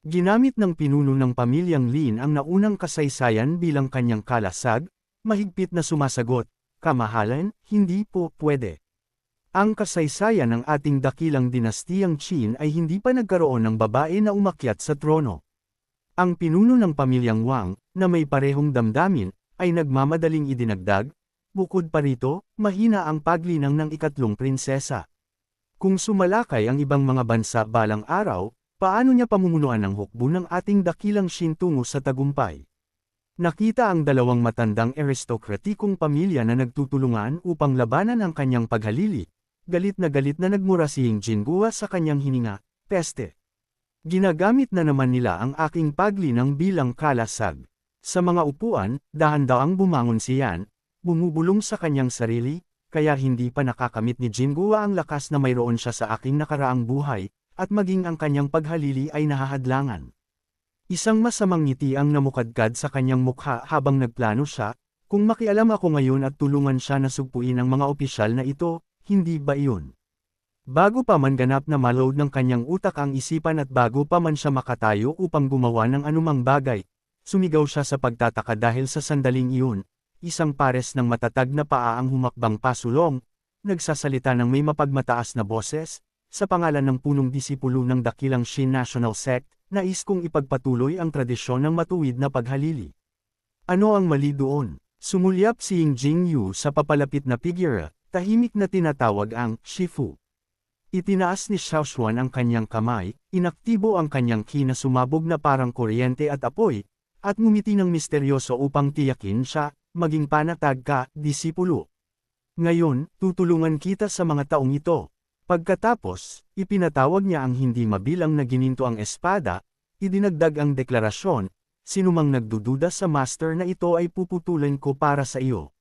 Ginamit ng pinuno ng pamilyang Lin ang naunang kasaysayan bilang kanyang kalasag, mahigpit na sumasagot, "Kamahalan, hindi po pwede." Ang kasaysayan ng ating dakilang dinastiyang Qin ay hindi pa nagkaroon ng babae na umakyat sa trono. Ang pinuno ng pamilyang Wang, na may parehong damdamin, ay nagmamadaling idinagdag, bukod pa rito, mahina ang paglinang ng ikatlong prinsesa. Kung sumalakay ang ibang mga bansa balang araw, paano niya pamumunuan ang hukbo ng ating dakilang Qin tungo sa tagumpay? Nakita ang dalawang matandang aristokratikong pamilya na nagtutulungan upang labanan ang kanyang paghalili. Galit na nagmura si Ying Jinghua sa kanyang hininga, peste. Ginagamit na naman nila ang aking paglinang bilang kalasag. Sa mga upuan, dahan-daang bumangon si Yan, bumubulong sa kanyang sarili, kaya hindi pa nakakamit ni Jinghua ang lakas na mayroon siya sa aking nakaraang buhay, at maging ang kanyang paghalili ay nahahadlangan. Isang masamang ngiti ang namukadkad sa kanyang mukha habang nagplano siya, kung makialam ako ngayon at tulungan siya na sugpuin ang mga opisyal na ito, hindi ba iyon? Bago pa man ganap na maload ng kanyang utak ang isipan at bago pa man siya makatayo upang gumawa ng anumang bagay, sumigaw siya sa pagtataka dahil sa sandaling iyon, isang pares ng matatag na paa ang humakbang pasulong, nagsasalita ng may mapagmataas na boses, sa pangalan ng punong disipulo ng dakilang Qin National Sect, nais kong ipagpatuloy ang tradisyon ng matuwid na paghalili. Ano ang mali doon? Sumulyap si Ying Jingyu sa papalapit na figura, tahimik na tinatawag ang Shifu. Itinaas ni Xiao Xuan ang kanyang kamay, inaktibo ang kanyang ki na sumabog na parang kuryente at apoy, at ngumiti ng misteryoso upang tiyakin siya, maging panatag ka, disipulo. Ngayon, tutulungan kita sa mga taong ito. Pagkatapos, ipinatawag niya ang hindi mabilang na gininto ang espada, idinagdag ang deklarasyon, sinumang nagdududa sa master na ito ay puputulin ko para sa iyo.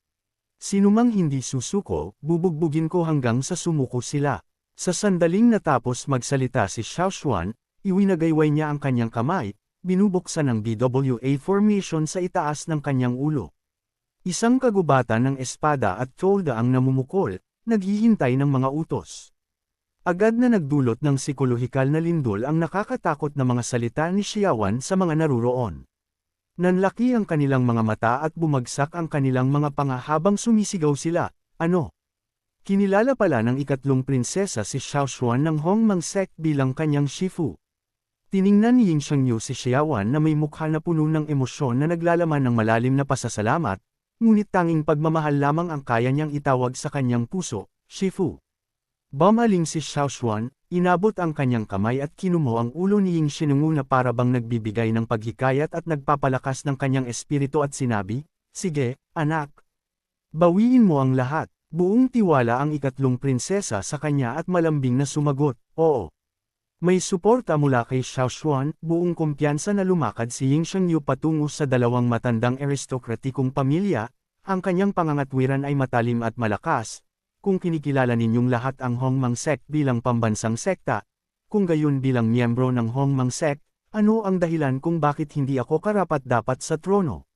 Sinumang hindi susuko, bubugbugin ko hanggang sa sumuko sila. Sa sandaling natapos magsalita si Xiao Xuan, iwinagayway niya ang kanyang kamay, binubuksan ang BWA formation sa itaas ng kanyang ulo. Isang kagubatan ng espada at tolda ang namumukol, naghihintay ng mga utos. Agad na nagdulot ng psikolohikal na lindol ang nakakatakot na mga salita ni Xiaowan sa mga naruroon. Nanlaki ang kanilang mga mata at bumagsak ang kanilang mga panga habang sumisigaw sila, ano? Kinilala pala ng ikatlong prinsesa si Xiao Xuan ng Hongmang Sect bilang kanyang Shifu. Tiningnan ni Ying Shangyu si Xiaowan na may mukha na puno ng emosyon na naglalaman ng malalim na pasasalamat, ngunit tanging pagmamahal lamang ang kaya niyang itawag sa kanyang puso, Shifu. Bumaling si Xiao Xuan, inabot ang kanyang kamay at kinumo ang ulo ni Ying Shinungu na parabang nagbibigay ng paghikayat at nagpapalakas ng kanyang espiritu at sinabi, sige, anak. Bawiin mo ang lahat. Buong tiwala ang ikatlong prinsesa sa kanya at malambing na sumagot, oo. May suporta mula kay Xiao Xuan, buong kumpiyansa na lumakad si Ying Shangyu patungo sa dalawang matandang aristokratikong pamilya, ang kanyang pangangatwiran ay matalim at malakas. Kung kinikilala ninyong lahat ang Hongmang Sect bilang pambansang sekta, kung gayon bilang miyembro ng Hongmang Sect, ano ang dahilan kung bakit hindi ako karapat-dapat sa trono?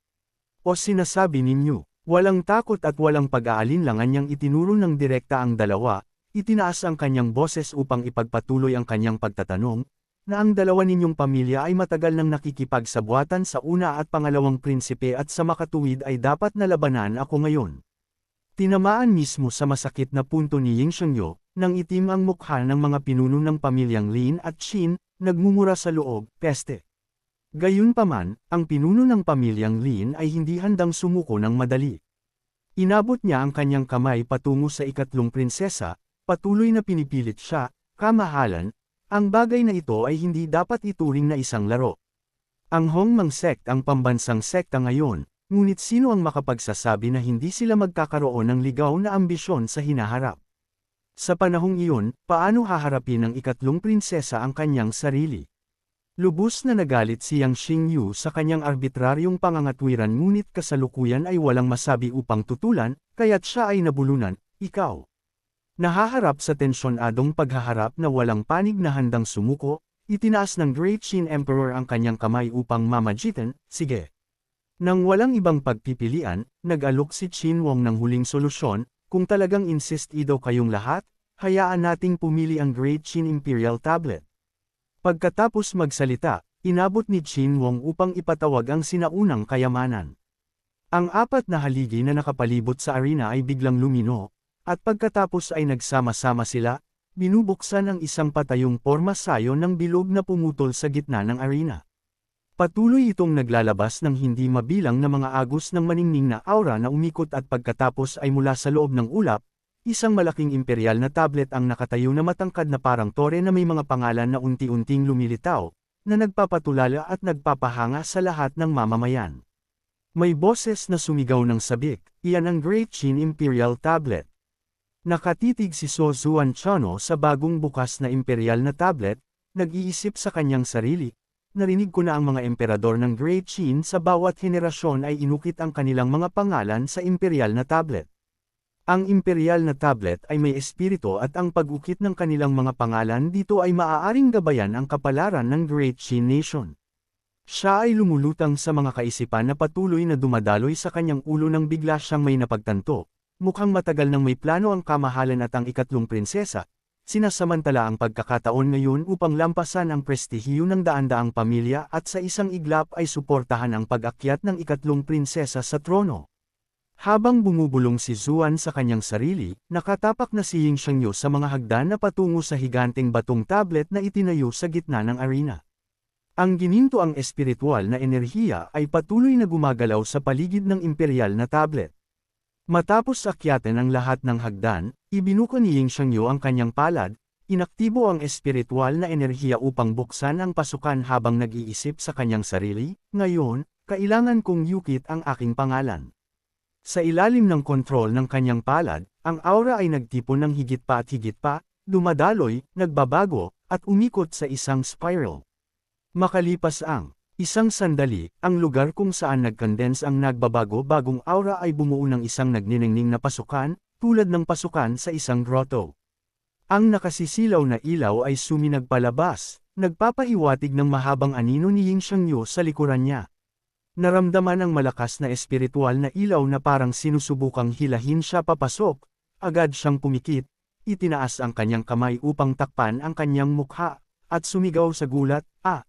O sinasabi ninyo? Walang takot at walang pag-aalinlangan niyang itinuro ng direkta ang dalawa, itinaas ang kanyang boses upang ipagpatuloy ang kanyang pagtatanong, na ang dalawa ninyong pamilya ay matagal nang nakikipagsabuatan sa una at pangalawang prinsipe at sa makatuwid ay dapat na labanan ako ngayon. Tinamaan mismo sa masakit na punto ni Ying Shangyu, nang itim ang mukha ng mga pinuno ng pamilyang Lin at Qin, nagmumura sa loob, peste. Gayunpaman, ang pinuno ng pamilyang Lin ay hindi handang sumuko ng madali. Inabot niya ang kanyang kamay patungo sa ikatlong prinsesa, patuloy na pinipilit siya, kamahalan, ang bagay na ito ay hindi dapat ituring na isang laro. Ang Hongmang Sect ang pambansang sekta ngayon, ngunit sino ang makapagsasabi na hindi sila magkakaroon ng ligaw na ambisyon sa hinaharap? Sa panahong iyon, paano haharapin ng ikatlong prinsesa ang kanyang sarili? Lubos na nagalit si Yang Xingyu sa kanyang arbitraryong pangangatwiran ngunit kasalukuyan ay walang masabi upang tutulan, kaya't siya ay nabulunan, ikaw. Nahaharap sa tensyonadong paghaharap na walang panig na handang sumuko, itinaas ng Great Qin Emperor ang kanyang kamay upang mamagitan, sige. Nang walang ibang pagpipilian, nag-alok si Qin Wong ng huling solusyon, kung talagang insist ido kayong lahat, hayaan nating pumili ang Great Qin Imperial Tablet. Pagkatapos magsalita, inabot ni Qin Wong upang ipatawag ang sinaunang kayamanan. Ang apat na haligi na nakapalibot sa arena ay biglang lumino, At pagkatapos ay nagsama-sama sila, binubuksan ang isang patayong porma sayo ng bilog na pumutol sa gitna ng arena. Patuloy itong naglalabas ng hindi mabilang na mga agos ng maningning na aura na umikot at pagkatapos ay mula sa loob ng ulap, isang malaking imperial na tablet ang nakatayo na matangkad na parang tore na may mga pangalan na unti-unting lumilitaw, na nagpapatulala at nagpapahanga sa lahat ng mamamayan. May boses na sumigaw ng sabik, iyan ang Great Qin Imperial Tablet. Nakatitig si So Zuan Chano sa bagong bukas na imperial na tablet, nag-iisip sa kanyang sarili. Narinig ko na ang mga emperador ng Great Qin sa bawat henerasyon ay inukit ang kanilang mga pangalan sa imperial na tablet. Ang imperial na tablet ay may espiritu at ang pag-ukit ng kanilang mga pangalan dito ay maaaring gabayan ang kapalaran ng Great Qin Nation. Siya ay lumulutang sa mga kaisipan na patuloy na dumadaloy sa kanyang ulo nang bigla siyang may napagtanto. Mukhang matagal nang may plano ang kamahalan at ang ikatlong prinsesa, sinasamantala ang pagkakataon ngayon upang lampasan ang prestihiyo ng daan-daang pamilya at sa isang iglap ay suportahan ang pag-akyat ng ikatlong prinsesa sa trono. Habang bumubulong si Zuan sa kanyang sarili, nakatapak na si Ying Xiangyu sa mga hagdan na patungo sa higanteng batong tablet na itinayo sa gitna ng arena. Ang ginintoang espiritual na enerhiya ay patuloy na gumagalaw sa paligid ng imperial na tablet. Matapos akyatin ang lahat ng hagdan, ibinuko ni Ying Xiangyu ang kanyang palad, inaktibo ang espiritual na enerhiya upang buksan ang pasukan habang nag-iisip sa kanyang sarili, ngayon, kailangan kong yukit ang aking pangalan. Sa ilalim ng kontrol ng kanyang palad, ang aura ay nagtipon ng higit pa, dumadaloy, nagbabago, at umikot sa isang spiral. Makalipas ang isang sandali, ang lugar kung saan nag-condense ang nagbabago-bagong aura ay bumuo ng isang nagniningning na pasukan, tulad ng pasukan sa isang grotto. Ang nakasisilaw na ilaw ay suminag palabas, nagpapahiwatig ng mahabang anino ni Ying Xiangyu sa likuran niya. Naramdaman ang malakas na espiritual na ilaw na parang sinusubukang hilahin siya papasok, agad siyang pumikit, itinaas ang kanyang kamay upang takpan ang kanyang mukha, at sumigaw sa gulat, "Ah!"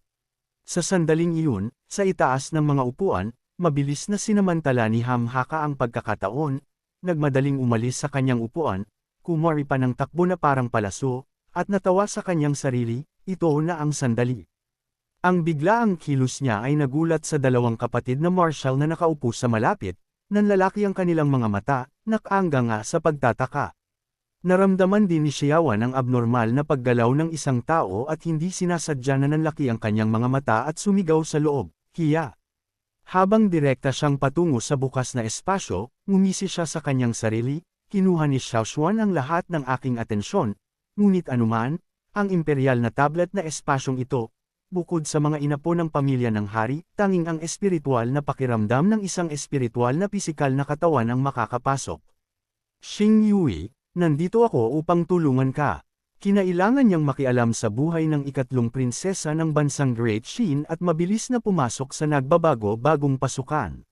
Sa sandaling iyon, sa itaas ng mga upuan, mabilis na sinamantala ni Hamhaka ang pagkakataon, nagmadaling umalis sa kanyang upuan, kumari pa ng takbo na parang palaso, at natawa sa kanyang sarili, ito na ang sandali. Ang biglaang kilos niya ay nagulat sa dalawang kapatid na marshal na nakaupo sa malapit, nanlalaki ang kanilang mga mata, nakangga nga sa pagtataka. Naramdaman din ni Xiaowan ang abnormal na paggalaw ng isang tao at hindi sinasadya na nanlaki ang kanyang mga mata at sumigaw sa loob, "Hiya!" Habang direkta siyang patungo sa bukas na espasyo, ngumisi siya sa kanyang sarili, kinuha ni Xiaowan ang lahat ng aking atensyon, ngunit anuman, ang imperial na tablet na espasyong ito, bukod sa mga inapo ng pamilya ng hari, tanging ang espiritual na pakiramdam ng isang espiritual na pisikal na katawan ang makakapasok. Xing Yui, nandito ako upang tulungan ka. Kinailangan niyang makialam sa buhay ng ikatlong prinsesa ng bansang Great Qin at mabilis na pumasok sa nagbabago-bagong pasukan.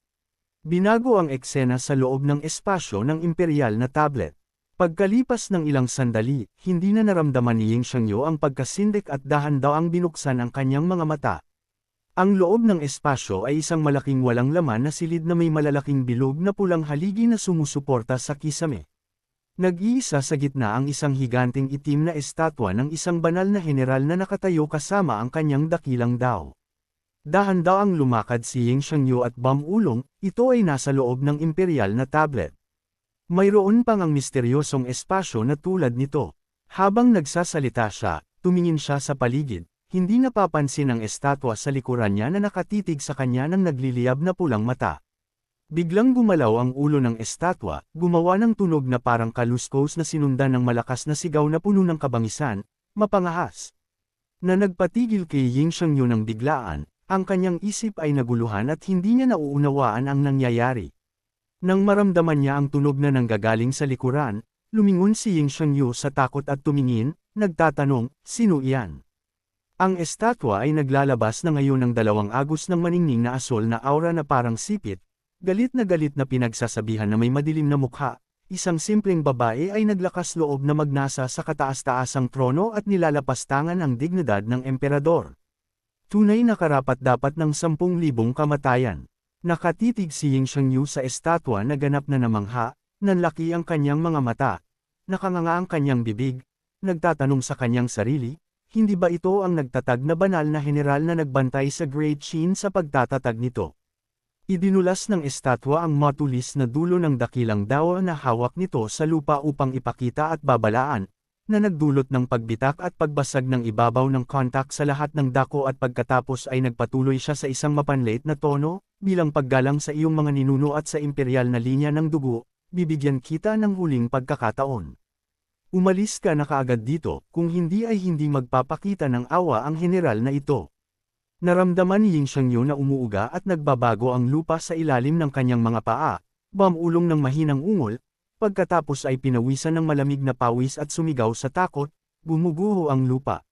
Binago ang eksena sa loob ng espasyo ng imperial na tablet. Pagkalipas ng ilang sandali, hindi na naramdaman ni Ying Xiangyu ang pagkasindik at dahan-daang binuksan ang kanyang mga mata. Ang loob ng espasyo ay isang malaking walang laman na silid na may malalaking bilog na pulang haligi na sumusuporta sa kisame. Nag-iisa sa gitna ang isang higanting itim na estatwa ng isang banal na heneral na nakatayo kasama ang kanyang dakilang dao. Dahan-daang lumakad si Ying Xiangyu at Bam-ulong, ito ay nasa loob ng imperial na tablet. Mayroon pang ang misteryosong espasyo na tulad nito. Habang nagsasalita siya, tumingin siya sa paligid, hindi napapansin ang estatwa sa likuran niya na nakatitig sa kanya ng nagliliyab na pulang mata. Biglang gumalaw ang ulo ng estatwa, gumawa ng tunog na parang kaluskos na sinundan ng malakas na sigaw na puno ng kabangisan, mapangahas. Na nagpatigil kay Ying Xiangyu ng biglaan, ang kanyang isip ay naguluhan at hindi niya nauunawaan ang nangyayari. Nang maramdaman niya ang tunog na nanggagaling sa likuran, lumingon si Ying Xiangyu sa takot at tumingin, nagtatanong, "Sino iyan?" Ang estatwa ay naglalabas na ngayon ng dalawang agos ng maningning na asol na aura na parang sipit, galit na pinagsasabihan na may madilim na mukha, isang simpleng babae ay naglakas loob na magnasa sa kataas-taasang trono at nilalapastangan ang dignidad ng emperador. Tunay na karapat-dapat ng 10,000 kamatayan. Nakatitig si Ying Xiangyu sa estatwa na ganap na namangha, nanlaki ang kanyang mga mata, Nakanganga ang kanyang bibig, nagtatanong sa kanyang sarili, hindi ba ito ang nagtatag na banal na general na nagbantay sa Great Qin sa pagtatatag nito? Idinulas ng estatwa ang matulis na dulo ng dakilang dawa na hawak nito sa lupa upang ipakita at babalaan, na nagdulot ng pagbitak at pagbasag ng ibabaw ng kontak sa lahat ng dako at pagkatapos ay nagpatuloy siya sa isang mapanlait na tono, bilang paggalang sa iyong mga ninuno at sa imperial na linya ng dugo, bibigyan kita ng huling pagkakataon. Umalis ka na kaagad dito, kung hindi ay hindi magpapakita ng awa ang general na ito. Naramdaman ni Ying Xiangyu na umuuga at nagbabago ang lupa sa ilalim ng kanyang mga paa, bumulong ng mahinang ungol, pagkatapos ay pinawisan ng malamig na pawis at sumigaw sa takot, gumuguho ang lupa.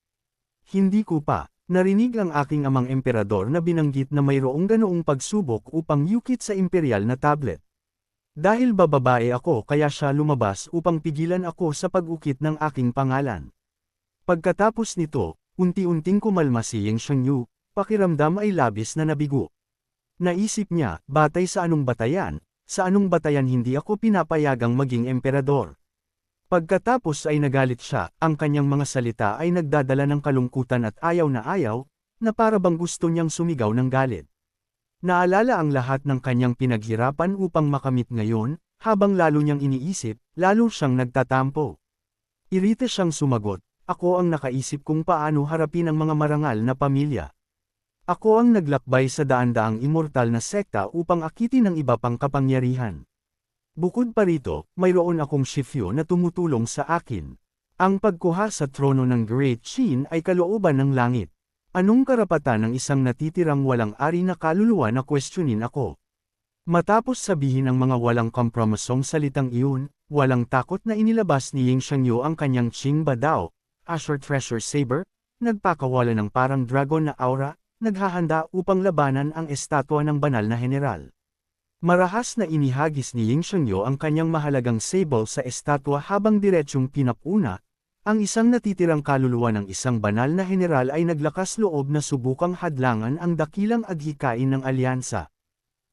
Hindi ko pa, narinig ang aking amang emperador na binanggit na mayroong ganoong pagsubok upang yukit sa imperial na tablet. Dahil bababae ako kaya siya lumabas upang pigilan ako sa pag-ukit ng aking pangalan. Pagkatapos nito, unti-unting kumalma si Ying Xiangyu. Pakiramdam ay labis na nabigo. Naisip niya, batay sa anong batayan hindi ako pinapayagang maging emperador. Pagkatapos ay nagalit siya, ang kanyang mga salita ay nagdadala ng kalungkutan at ayaw, na para bang gusto niyang sumigaw ng galit. Naalala ang lahat ng kanyang pinaghirapan upang makamit ngayon, habang lalo niyang iniisip, lalo siyang nagtatampo. Irite siyang sumagot, ako ang nakaisip kung paano harapin ang mga marangal na pamilya. Ako ang naglakbay sa daan-daang immortal na sekta upang akitin ng iba pang kapangyarihan. Bukod pa rito, mayroon akong Shifyu na tumutulong sa akin. Ang pagkuha sa trono ng Great Qin ay kalooban ng langit. Anong karapatan ng isang natitirang walang ari na kaluluwa na kwestiyonin ako? Matapos sabihin ang mga walang kompromisong salitang iyon, walang takot na inilabas ni Ying Xiangyu ang kanyang Qing Badao, Azure Treasure Saber, nagpakawala ng parang dragon na aura, naghahanda upang labanan ang estatwa ng banal na general. Marahas na inihagis ni Ying Xiangyu ang kanyang mahalagang sable sa estatwa habang diretsyong pinapuna, ang isang natitirang kaluluwa ng isang banal na general ay naglakas loob na subukang hadlangan ang dakilang adhikain ng alyansa.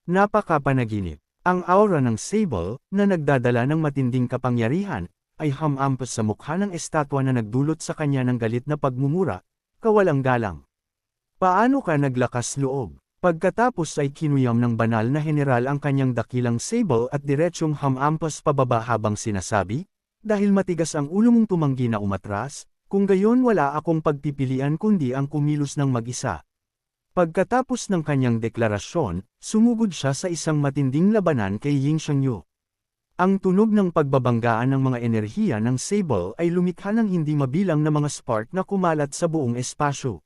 Napakapanaginip. Ang aura ng sable, na nagdadala ng matinding kapangyarihan, ay hamampas sa mukha ng estatwa na nagdulot sa kanya ng galit na pagmumura, kawalang galang. Paano ka naglakas loob? Pagkatapos ay kinuyam ng banal na general ang kanyang dakilang sable at diretsyong hamampas pababa habang sinasabi, dahil matigas ang ulo mong tumanggi na umatras, kung gayon wala akong pagpipilian kundi ang kumilos ng mag-isa. Pagkatapos ng kanyang deklarasyon, sumugod siya sa isang matinding labanan kay Ying Xiangyu. Ang tunog ng pagbabanggaan ng mga enerhiya ng sable ay lumikha ng hindi mabilang na mga spark na kumalat sa buong espasyo.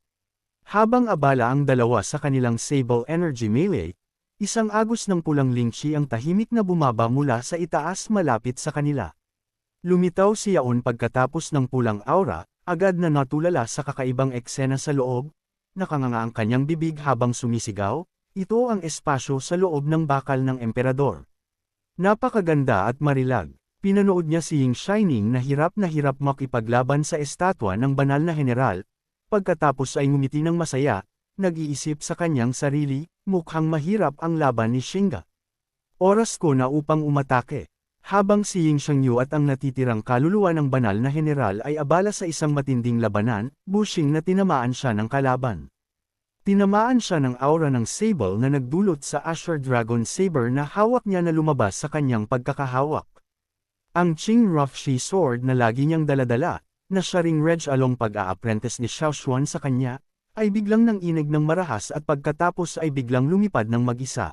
Habang abala ang dalawa sa kanilang sable energy melee, isang agos ng pulang lingchi ang tahimik na bumaba mula sa itaas malapit sa kanila. Lumitaw si Yaon pagkatapos ng pulang aura, agad na natulala sa kakaibang eksena sa loob, nakanganga ang kanyang bibig habang sumisigaw, ito ang espasyo sa loob ng bakal ng emperador. Napakaganda at marilag. Pinanood niya si Ying Shining na hirap makipaglaban sa estatwa ng banal na general. Pagkatapos ay ngumiti ng masaya, nag-iisip sa kanyang sarili, mukhang mahirap ang laban ni Xingga. Oras ko na upang umatake. Habang si Ying Xiangyu at ang natitirang kaluluwa ng banal na general ay abala sa isang matinding labanan, bushing na tinamaan siya ng kalaban. Tinamaan siya ng aura ng sable na nagdulot sa Azure Dragon Saber na hawak niya na lumabas sa kanyang pagkakahawak. Ang Qing Roughshi Sword na lagi niyang daladala, na siya ring Reg along pag-a-apprentice ni Xiao Xuan sa kanya, ay biglang nanginig ng marahas at pagkatapos ay biglang lumipad ng mag-isa.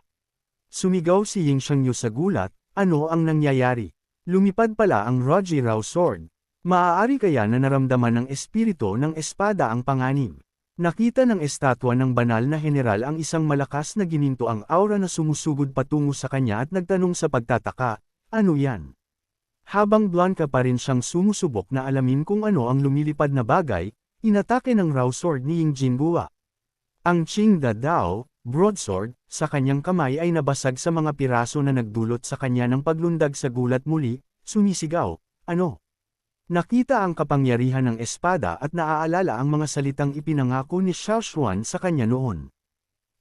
Sumigaw si Ying Xiangyu sa gulat, ano ang nangyayari? Lumipad pala ang Roji Rao Sword. Maaari kaya na naramdaman ng espiritu ng espada ang panganib. Nakita ng estatwa ng banal na general ang isang malakas na gininto ang aura na sumusugod patungo sa kanya at nagtanong sa pagtataka, ano yan? Habang Blanca pa rin siyang sumusubok na alamin kung ano ang lumilipad na bagay, inatake ng Rao Sword ni Ying Jinbua. Ang Qing Da Dao, broadsword, sa kanyang kamay ay nabasag sa mga piraso na nagdulot sa kanya ng paglundag sa gulat muli, sumisigaw, ano? Nakita ang kapangyarihan ng espada at naaalala ang mga salitang ipinangako ni Xiao Xuan sa kanya noon.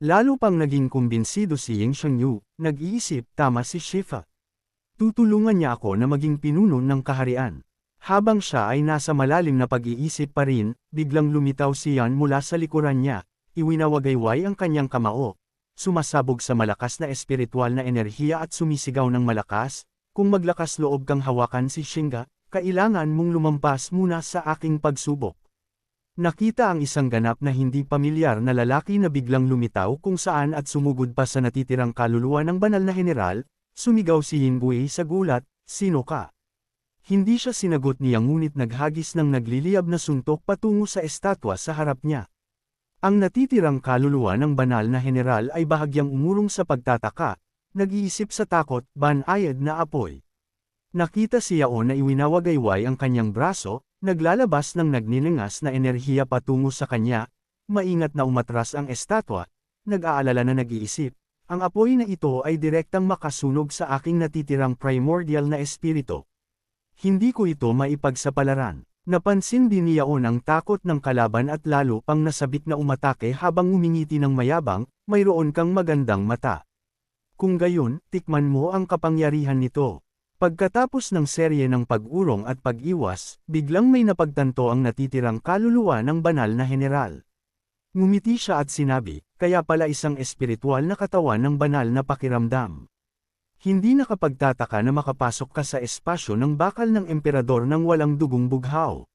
Lalo pang naging kumbinsido si Ying Xiangyu, nag-iisip, tama si Shifa. Tutulungan niya ako na maging pinuno ng kaharian. Habang siya ay nasa malalim na pag-iisip pa rin, biglang lumitaw si Yan mula sa likuran niya, iwinawagayway ang kanyang kamao. Sumasabog sa malakas na espiritual na enerhiya at sumisigaw ng malakas, kung maglakas loob kang hawakan si Shinga, kailangan mong lumampas muna sa aking pagsubok. Nakita ang isang ganap na hindi pamilyar na lalaki na biglang lumitaw kung saan at sumugod pa sa natitirang kaluluwa ng banal na general, sumigaw si Yinbui sa gulat, "Sino ka?" Hindi siya sinagot niya ngunit naghagis ng nagliliyab na suntok patungo sa estatwa sa harap niya. Ang natitirang kaluluwa ng banal na general ay bahagyang umurong sa pagtataka, nag-iisip sa takot, banayad na apoy. Nakita si Yao na iwinawagayway ang kanyang braso, naglalabas ng nagniningas na enerhiya patungo sa kanya, maingat na umatras ang estatwa, nag-aalala na nag-iisip, ang apoy na ito ay direktang makasunog sa aking natitirang primordial na espiritu. Hindi ko ito maipagsapalaran. Napansin din ni Yaon ang takot ng kalaban at lalo pang nasabik na umatake habang umingiti ng mayabang, mayroon kang magandang mata. Kung gayon, tikman mo ang kapangyarihan nito. Pagkatapos ng serye ng pag-urong at pag-iwas, biglang may napagtanto ang natitirang kaluluwa ng banal na general. Ngumiti siya at sinabi, kaya pala isang espiritual na katawan ng banal na pakiramdam. Hindi nakapagtataka na makapasok ka sa espasyo ng bakal ng emperador ng walang dugong bughaw.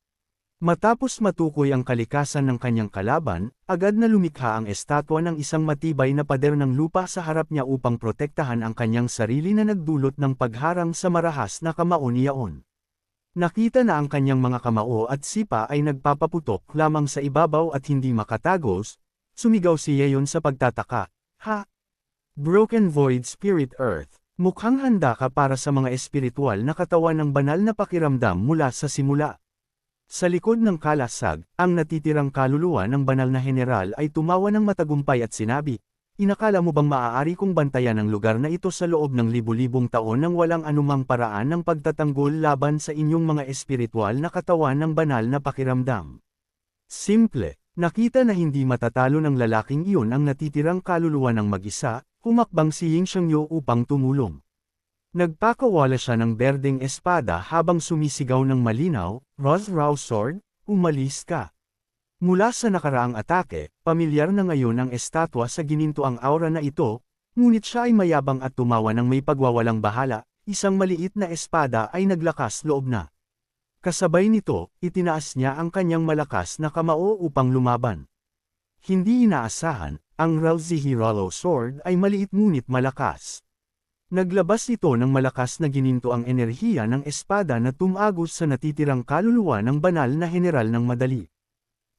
Matapos matukoy ang kalikasan ng kanyang kalaban, agad na lumikha ang estatwa ng isang matibay na pader ng lupa sa harap niya upang protektahan ang kanyang sarili na nagdulot ng pagharang sa marahas na kamao ni Yaon. Nakita na ang kanyang mga kamao at sipa ay nagpapaputok lamang sa ibabaw at hindi makatagos, sumigaw si Yeon sa pagtataka, "Ha? Broken Void Spirit Earth, mukhang handa ka para sa mga espiritual na katawan ng banal na pakiramdam mula sa simula." Sa likod ng kalasag, ang natitirang kaluluwa ng banal na general ay tumawa ng matagumpay at sinabi, "Inakala mo bang maaari kong bantayan ang lugar na ito sa loob ng libu-libong taon nang walang anumang paraan ng pagtatanggol laban sa inyong mga espiritual na katawan ng banal na pakiramdam?" Simple, nakita na hindi matatalo ng lalaking iyon ang natitirang kaluluwa ng mag-isa, humakbang si Ying Shangyo upang tumulong. Nagpakawala siya ng berdeng espada habang sumisigaw ng malinaw, "Rozrao Sword, umalis ka." Mula sa nakaraang atake, pamilyar na ngayon ang estatwa sa ginintoang aura na ito, ngunit siya ay mayabang at tumawa ng may pagwawalang bahala, isang maliit na espada ay naglakas loob na. Kasabay nito, itinaas niya ang kanyang malakas na kamao upang lumaban. Hindi inaasahan, ang Ralzihiralo Sword ay maliit ngunit malakas. Naglabas ito ng malakas na ginintoang enerhiya ng espada na tumagos sa natitirang kaluluwa ng banal na general ng madali.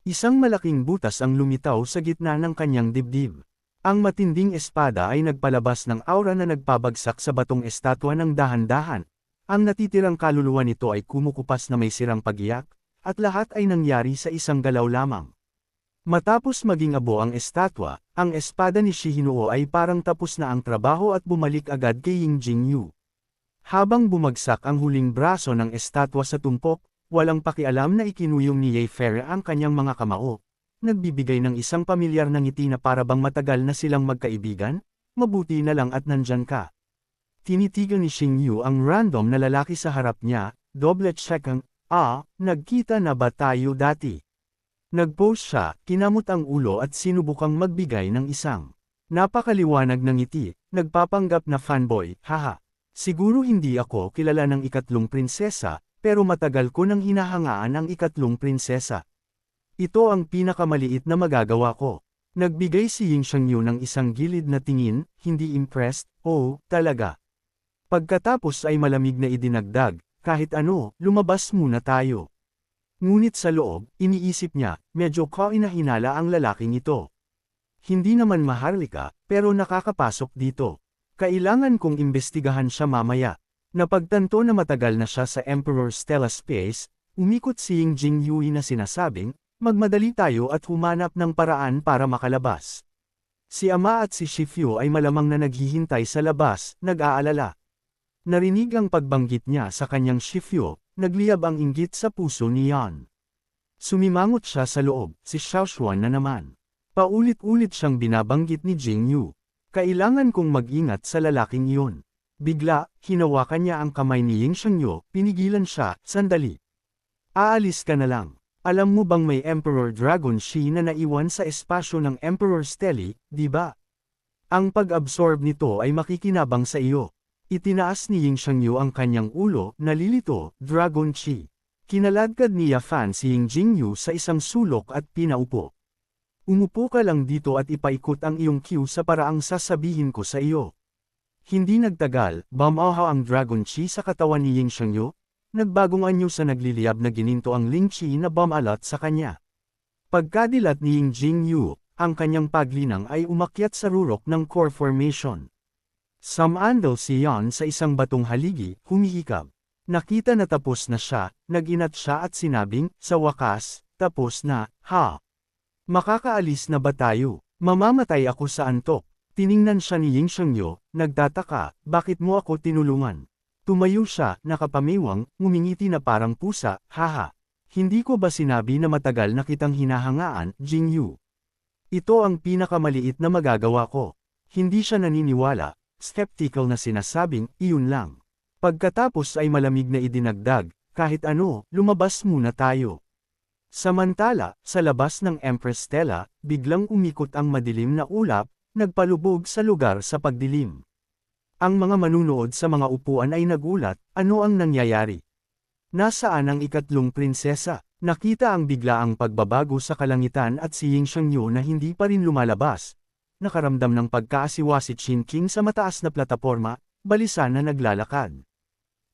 Isang malaking butas ang lumitaw sa gitna ng kanyang dibdib. Ang matinding espada ay nagpalabas ng aura na nagpabagsak sa batong estatwa ng dahan-dahan. Ang natitirang kaluluwa nito ay kumukupas na may sirang pagiyak, at lahat ay nangyari sa isang galaw lamang. Matapos maging abo ang estatwa, ang espada ni Shihinuo ay parang tapos na ang trabaho at bumalik agad kay Ying Jingyu. Habang bumagsak ang huling braso ng estatwa sa tumpok, walang pakialam na ikinuyong ni Ye Fei ang kanyang mga kamao. Nagbibigay ng isang pamilyar na ngiti na para bang matagal na silang magkaibigan, mabuti na lang at nandyan ka. Tinitigan ni Xingyu ang random na lalaki sa harap niya, doble checkang, nagkita na ba tayo dati? Nag-pose siya, kinamot ang ulo at sinubukang magbigay ng isang napakaliwanag ng ngiti, nagpapanggap na fanboy, haha. Siguro hindi ako kilala ng ikatlong prinsesa, pero matagal ko nang hinahangaan ang ikatlong prinsesa. Ito ang pinakamaliit na magagawa ko. Nagbigay si Ying Shangyu ng isang gilid na tingin, hindi impressed, talaga. Pagkatapos ay malamig na idinagdag, kahit ano, lumabas muna tayo. Ngunit sa loob, iniisip niya, medyo kainahinala ang lalaking ito. Hindi naman maharlika, pero nakakapasok dito. Kailangan kong imbestigahan siya mamaya. Napagtanto na matagal na siya sa Emperor Stella Space, umikot si Ying Jingyu na sinasabing, magmadali tayo at humanap ng paraan para makalabas. Si Ama at si Shifyu ay malamang na naghihintay sa labas, nag-aalala. Narinig ang pagbanggit niya sa kanyang Shifyu, nagliyab ang inggit sa puso ni Yan. Sumimangot siya sa loob, si Xiaoshuan na naman. Paulit-ulit siyang binabanggit ni Jingyu. Kailangan kong mag-ingat sa lalaking iyon. Bigla, hinawakan niya ang kamay ni Ying Shangyo, pinigilan siya, sandali. Aalis ka na lang. Alam mo bang may Emperor Dragon Shi na naiwan sa espasyo ng Emperor Steli, di ba? Ang pag-absorb nito ay makikinabang sa iyo. Itinaas ni Ying Xiangyu ang kanyang ulo, nalilito, Dragon Chi. Kinaladkad niya Fan si Ying Jingyu sa isang sulok at pinaupo. Umupo ka lang dito at ipaikot ang iyong cue sa paraang sasabihin ko sa iyo. Hindi nagtagal, bumahaw ang Dragon Chi sa katawan ni Ying Xiangyu. Nagbagong anyo sa nagliliyab na gininto ang Ling Chi na bumalat sa kanya. Pagkadilat ni Ying Jingyu, ang kanyang paglinang ay umakyat sa rurok ng core formation. Sumandal si Yan sa isang batong haligi, humihikab. Nakita na tapos na siya, nag-inat siya at sinabing, sa wakas, tapos na, ha? Makakaalis na ba tayo? Mamamatay ako sa antok. Tiningnan siya ni Ying Xiangyu, nagtataka, bakit mo ako tinulungan? Tumayo siya, nakapamiwang, ngumingiti na parang pusa, haha. Hindi ko ba sinabi na matagal na kitang hinahangaan, Jingyu? Ito ang pinakamaliit na magagawa ko. Hindi siya naniniwala, skeptical na sinasabing, iyon lang. Pagkatapos ay malamig na idinagdag, kahit ano, lumabas muna tayo. Samantala, sa labas ng Empress Stella, biglang umikot ang madilim na ulap, nagpalubog sa lugar sa pagdilim. Ang mga manunood sa mga upuan ay nagulat, ano ang nangyayari? Nasaan ang ikatlong prinsesa? Nakita ang biglaang pagbabago sa kalangitan at si Ying Xiangyu na hindi pa rin lumalabas. Nakaramdam ng pagkaasiwa si Qin King sa mataas na plataporma, balisa na naglalakad.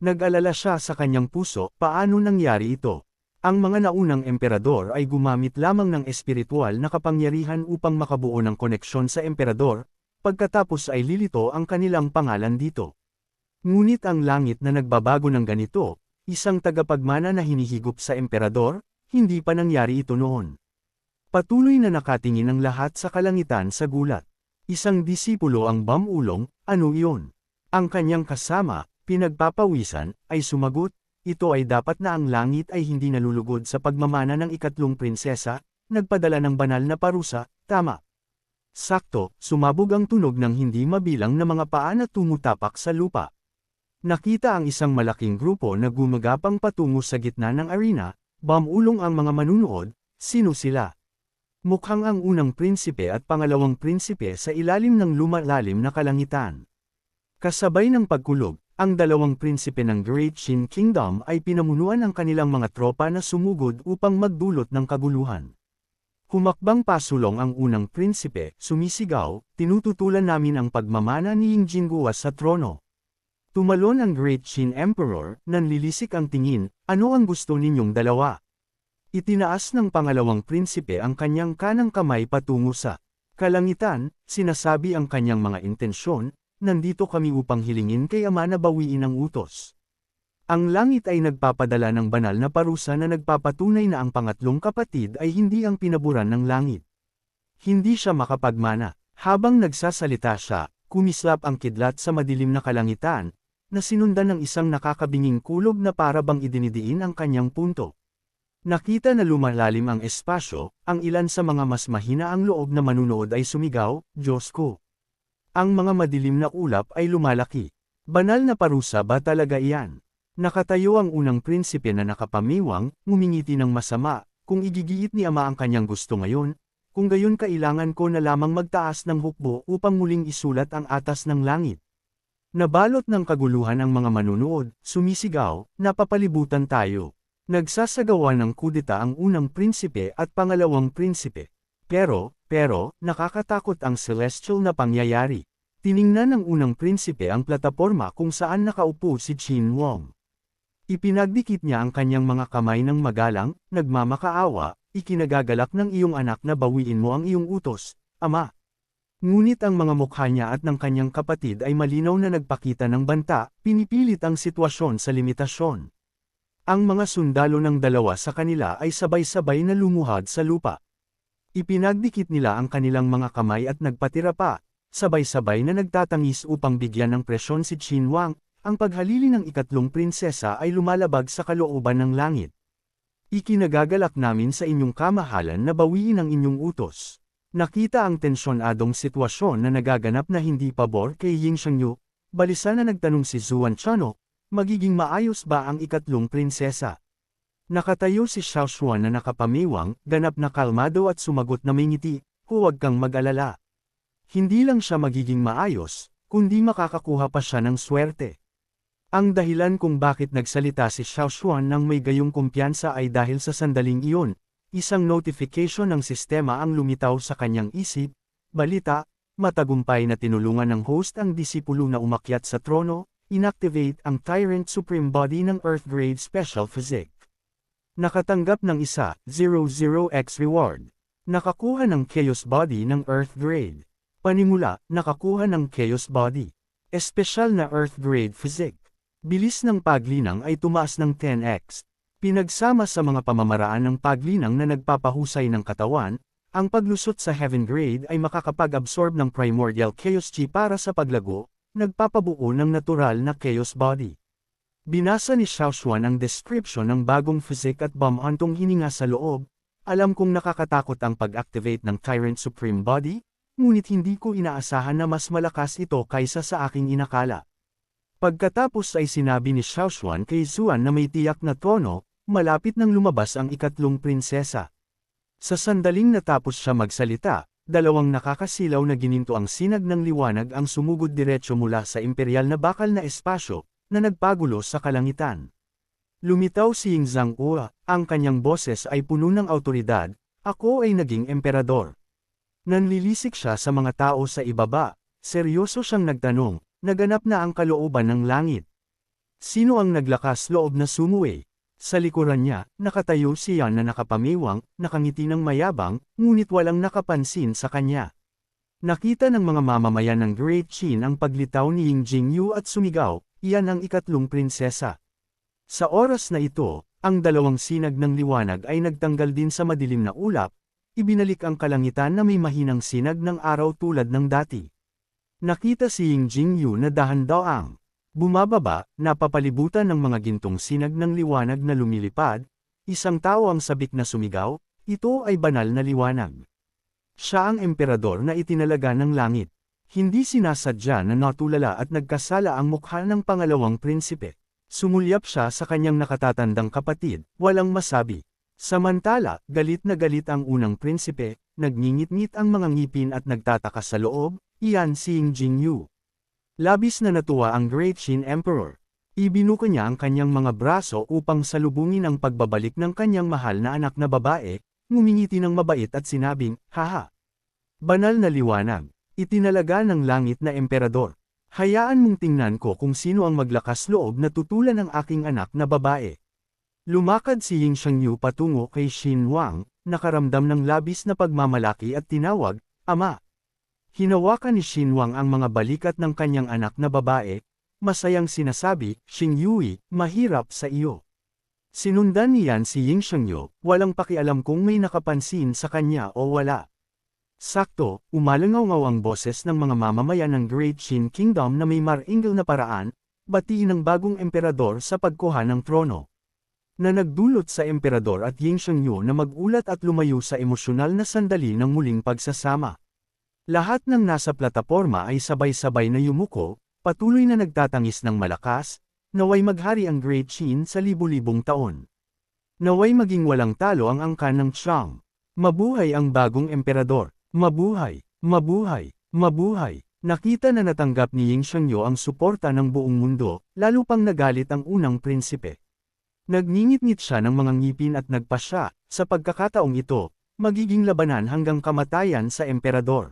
Nag-alala siya sa kanyang puso, paano nangyari ito? Ang mga naunang emperador ay gumamit lamang ng espiritual na kapangyarihan upang makabuo ng koneksyon sa emperador, pagkatapos ay lilito ang kanilang pangalan dito. Ngunit ang langit na nagbabago ng ganito, isang tagapagmana na hinihigop sa emperador, hindi pa nangyari ito noon. Patuloy na nakatingin ang lahat sa kalangitan sa gulat. Isang disipulo ang bamulong, ano iyon? Ang kanyang kasama, pinagpapawisan, ay sumagot, ito ay dapat na ang langit ay hindi nalulugod sa pagmamana ng ikatlong prinsesa, nagpadala ng banal na parusa, tama. Sakto, sumabog ang tunog ng hindi mabilang na mga paa na tumutapak sa lupa. Nakita ang isang malaking grupo na gumagapang patungo sa gitna ng arena, bamulong ang mga manunood, sino sila? Mukhang ang unang prinsipe at pangalawang prinsipe sa ilalim ng lumalalim na kalangitan. Kasabay ng pagkulog, ang dalawang prinsipe ng Great Qin Kingdom ay pinamunuan ang kanilang mga tropa na sumugod upang magdulot ng kaguluhan. Humakbang pasulong ang unang prinsipe, sumisigaw, tinututulan namin ang pagmamana ni Ying Jingguo sa trono. Tumalon ang Great Qin Emperor, nanlilisik ang tingin, ano ang gusto ninyong dalawa? Itinaas ng pangalawang prinsipe ang kanyang kanang kamay patungo sa kalangitan, sinasabi ang kanyang mga intensyon, nandito kami upang hilingin kay Ama na bawiin ang utos. Ang langit ay nagpapadala ng banal na parusa na nagpapatunay na ang pangatlong kapatid ay hindi ang pinaburan ng langit. Hindi siya makapagmana. Habang nagsasalita siya, kumislap ang kidlat sa madilim na kalangitan, na sinundan ng isang nakakabinging kulob na para bang idinidiin ang kanyang punto. Nakita na lumalalim ang espasyo, ang ilan sa mga mas mahina ang loob na manunood ay sumigaw, Diyos ko. Ang mga madilim na ulap ay lumalaki. Banal na parusa ba talaga iyan? Nakatayo ang unang prinsipe na nakapamiwang, ngumingiti ng masama, kung igigiit ni Ama ang kanyang gusto ngayon, kung gayon kailangan ko na lamang magtaas ng hukbo upang muling isulat ang atas ng langit. Nabalot ng kaguluhan ang mga manunood, sumisigaw, napapalibutan tayo. Nagsasagawa ng kudeta ang unang prinsipe at pangalawang prinsipe. Pero, nakakatakot ang celestial na pangyayari. Tiningnan ng unang prinsipe ang plataporma kung saan nakaupo si Qin Wong. Ipinagdikit niya ang kanyang mga kamay ng magalang, nagmamakaawa, ikinagagalak ng iyong anak na bawiin mo ang iyong utos, Ama. Ngunit ang mga mukha niya at ng kanyang kapatid ay malinaw na nagpakita ng banta, pinipilit ang sitwasyon sa limitasyon. Ang mga sundalo ng dalawa sa kanila ay sabay-sabay na lumuhad sa lupa. Ipinagdikit nila ang kanilang mga kamay at nagpatira pa, sabay-sabay na nagtatangis upang bigyan ng presyon si Qin Wang, ang paghalili ng ikatlong prinsesa ay lumalabag sa kalooban ng langit. Ikinagagalak namin sa inyong kamahalan na bawiin ang inyong utos. Nakita ang tensyonadong sitwasyon na nagaganap na hindi pabor kay Ying Xiangyu, balisa na nagtanong si Zuan Chano, magiging maayos ba ang ikatlong prinsesa? Nakatayo si Xiao Xuan na nakapamiwang, ganap na kalmado at sumagot na may ngiti, huwag kang mag-alala. Hindi lang siya magiging maayos, kundi makakakuha pa siya ng swerte. Ang dahilan kung bakit nagsalita si Xiao Xuan ng may gayong kumpiyansa ay dahil sa sandaling iyon, isang notification ng sistema ang lumitaw sa kanyang isip, balita, matagumpay na tinulungan ng host ang disipulo na umakyat sa trono, inactivate ang Tyrant Supreme Body ng Earth Grade Special Physique. Nakatanggap ng 00x reward. Nakakuha ng Chaos Body ng Earth Grade. Panimula, nakakuha ng Chaos Body. Espesyal na Earth Grade Physique. Bilis ng paglinang ay tumaas ng 10x. Pinagsama sa mga pamamaraan ng paglinang na nagpapahusay ng katawan, ang paglusot sa Heaven Grade ay makakapag-absorb ng Primordial Chaos Chi para sa paglago, nagpapabuo ng natural na Chaos Body. Binasa ni Xiao Xuan ang description ng bagong physique at bumhantong hininga sa loob, alam kong nakakatakot ang pag-activate ng Tyrant Supreme Body, ngunit hindi ko inaasahan na mas malakas ito kaysa sa aking inakala. Pagkatapos ay sinabi ni Xiao Xuan kay Zuan na may tiyak na tono, malapit nang lumabas ang ikatlong prinsesa. Sa sandaling natapos siya magsalita, dalawang nakakasilaw na gininto ang sinag ng liwanag ang sumugod diretso mula sa imperial na bakal na espasyo, na nagpagulo sa kalangitan. Lumitaw si Ying Zhangua, ang kanyang boses ay puno ng awtoridad, ako ay naging emperador. Nanlilisik siya sa mga tao sa ibaba, seryoso siyang nagtanong, naganap na ang kalooban ng langit. Sino ang naglakas loob na sumuwi? Sa likuran niya, nakatayo si Yan na nakapamiwang, nakangiti ng mayabang, ngunit walang nakapansin sa kanya. Nakita ng mga mamamayan ng Great Qin ang paglitaw ni Ying Jingyu at sumigaw, iyan ang ikatlong prinsesa. Sa oras na ito, ang dalawang sinag ng liwanag ay nagtanggal din sa madilim na ulap, ibinalik ang kalangitan na may mahinang sinag ng araw tulad ng dati. Nakita si Ying Jingyu na dahan-daang bumababa, napapalibutan ng mga gintong sinag ng liwanag na lumilipad, isang tao ang sabik na sumigaw, ito ay banal na liwanag. Siya ang emperador na itinalaga ng langit. Hindi sinasadya na natulala at nagkasala ang mukha ng pangalawang prinsipe. Sumulyap siya sa kanyang nakatatandang kapatid, walang masabi. Samantala, galit na galit ang unang prinsipe, nagngingit-ngit ang mga ngipin at nagtataka sa loob, iyan si Ying Jingyu. Labis na natuwa ang Great Qin Emperor. Ibinuka niya ang kanyang mga braso upang salubungin ang pagbabalik ng kanyang mahal na anak na babae, ngumingiti ng mabait at sinabing, haha. Banal na liwanag. Itinalaga ng langit na emperador. Hayaan mong tingnan ko kung sino ang maglakas loob na tutulan ng aking anak na babae. Lumakad si Ying Shangyu patungo kay Xin Wang, nakaramdam ng labis na pagmamalaki at tinawag, Ama. Hinawakan ni Xin Wang ang mga balikat ng kanyang anak na babae, masayang sinasabi, Xingyue, mahirap sa iyo. Sinundan niyan si Ying Shangyu, walang pakialam kung may nakapansin sa kanya o wala. Sakto, umalangaw-ngaw ang boses ng mga mamamayan ng Great Qin Kingdom na may maringal na paraan, batiin ng bagong emperador sa pagkuha ng trono. Na nagdulot sa emperador at Ying Shangyu na magulat at lumayo sa emosyonal na sandali ng muling pagsasama. Lahat ng nasa plataporma ay sabay-sabay na yumuko, patuloy na nagtatangis ng malakas, naway maghari ang Great Qin sa libu-libong taon. Naway maging walang talo ang angkan ng Qiang. Mabuhay ang bagong emperador. Mabuhay, mabuhay, mabuhay. Nakita na natanggap ni Ying Shangyu ang suporta ng buong mundo, lalo pang nagalit ang unang prinsipe. Nagngingit-ngit siya ng mga ngipin at nagpasya, sa pagkakataong ito, magiging labanan hanggang kamatayan sa emperador.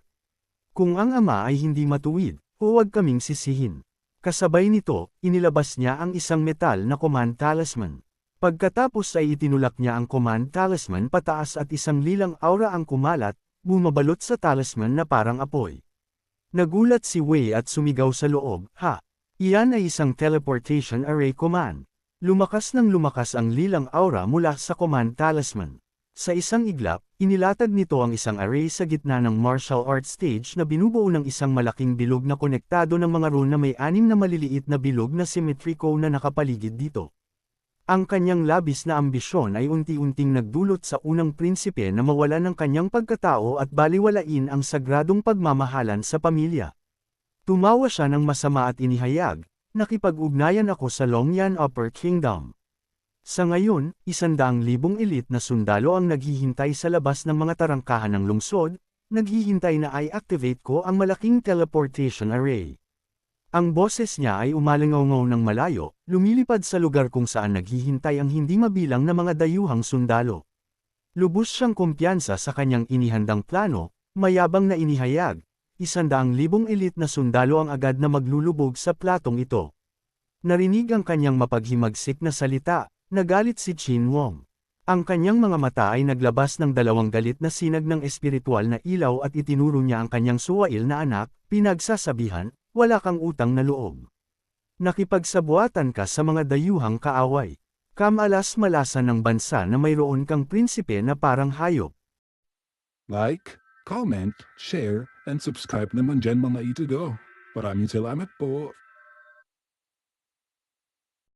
Kung ang ama ay hindi matuwid, huwag kaming sisihin. Kasabay nito, inilabas niya ang isang metal na command talisman. Pagkatapos ay itinulak niya ang command talisman pataas at isang lilang aura ang kumalat, bumabalot sa talisman na parang apoy. Nagulat si Wei at sumigaw sa loob, ha! Iyan ay isang teleportation array command. Lumakas ng lumakas ang lilang aura mula sa command talisman. Sa isang iglap, inilatag nito ang isang array sa gitna ng martial arts stage na binubuo ng isang malaking bilog na konektado ng mga rune na may 6 na maliliit na bilog na symmetrico na nakapaligid dito. Ang kanyang labis na ambisyon ay unti-unting nagdulot sa unang prinsipe na mawala ng kanyang pagkatao at baliwalain ang sagradong pagmamahalan sa pamilya. Tumawa siya ng masama at inihayag, nakipag-ugnayan ako sa Longyan Upper Kingdom. Sa ngayon, 100,000 elite na sundalo ang naghihintay sa labas ng mga tarangkahan ng lungsod, naghihintay na i-activate ko ang malaking teleportation array. Ang boses niya ay umalingaw ng malayo, lumilipad sa lugar kung saan naghihintay ang hindi mabilang na mga dayuhang sundalo. Lubos siyang kumpiyansa sa kanyang inihandang plano, mayabang na inihayag. 100,000 elite na sundalo ang agad na maglulubog sa platong ito. Narinig ang kanyang mapaghimagsik na salita, nagalit si Qin Wong. Ang kanyang mga mata ay naglabas ng dalawang galit na sinag ng espiritual na ilaw at itinuro niya ang kanyang suwail na anak, pinagsasabihan, wala kang utang na loob. Nakipagsabuatan ka sa mga dayuhang kaaway. Kamalas-malasan ng bansa na mayroon kang prinsipe na parang hayop. Like, comment, share, and subscribe naman dyan mga ito go. Maraming salamat po.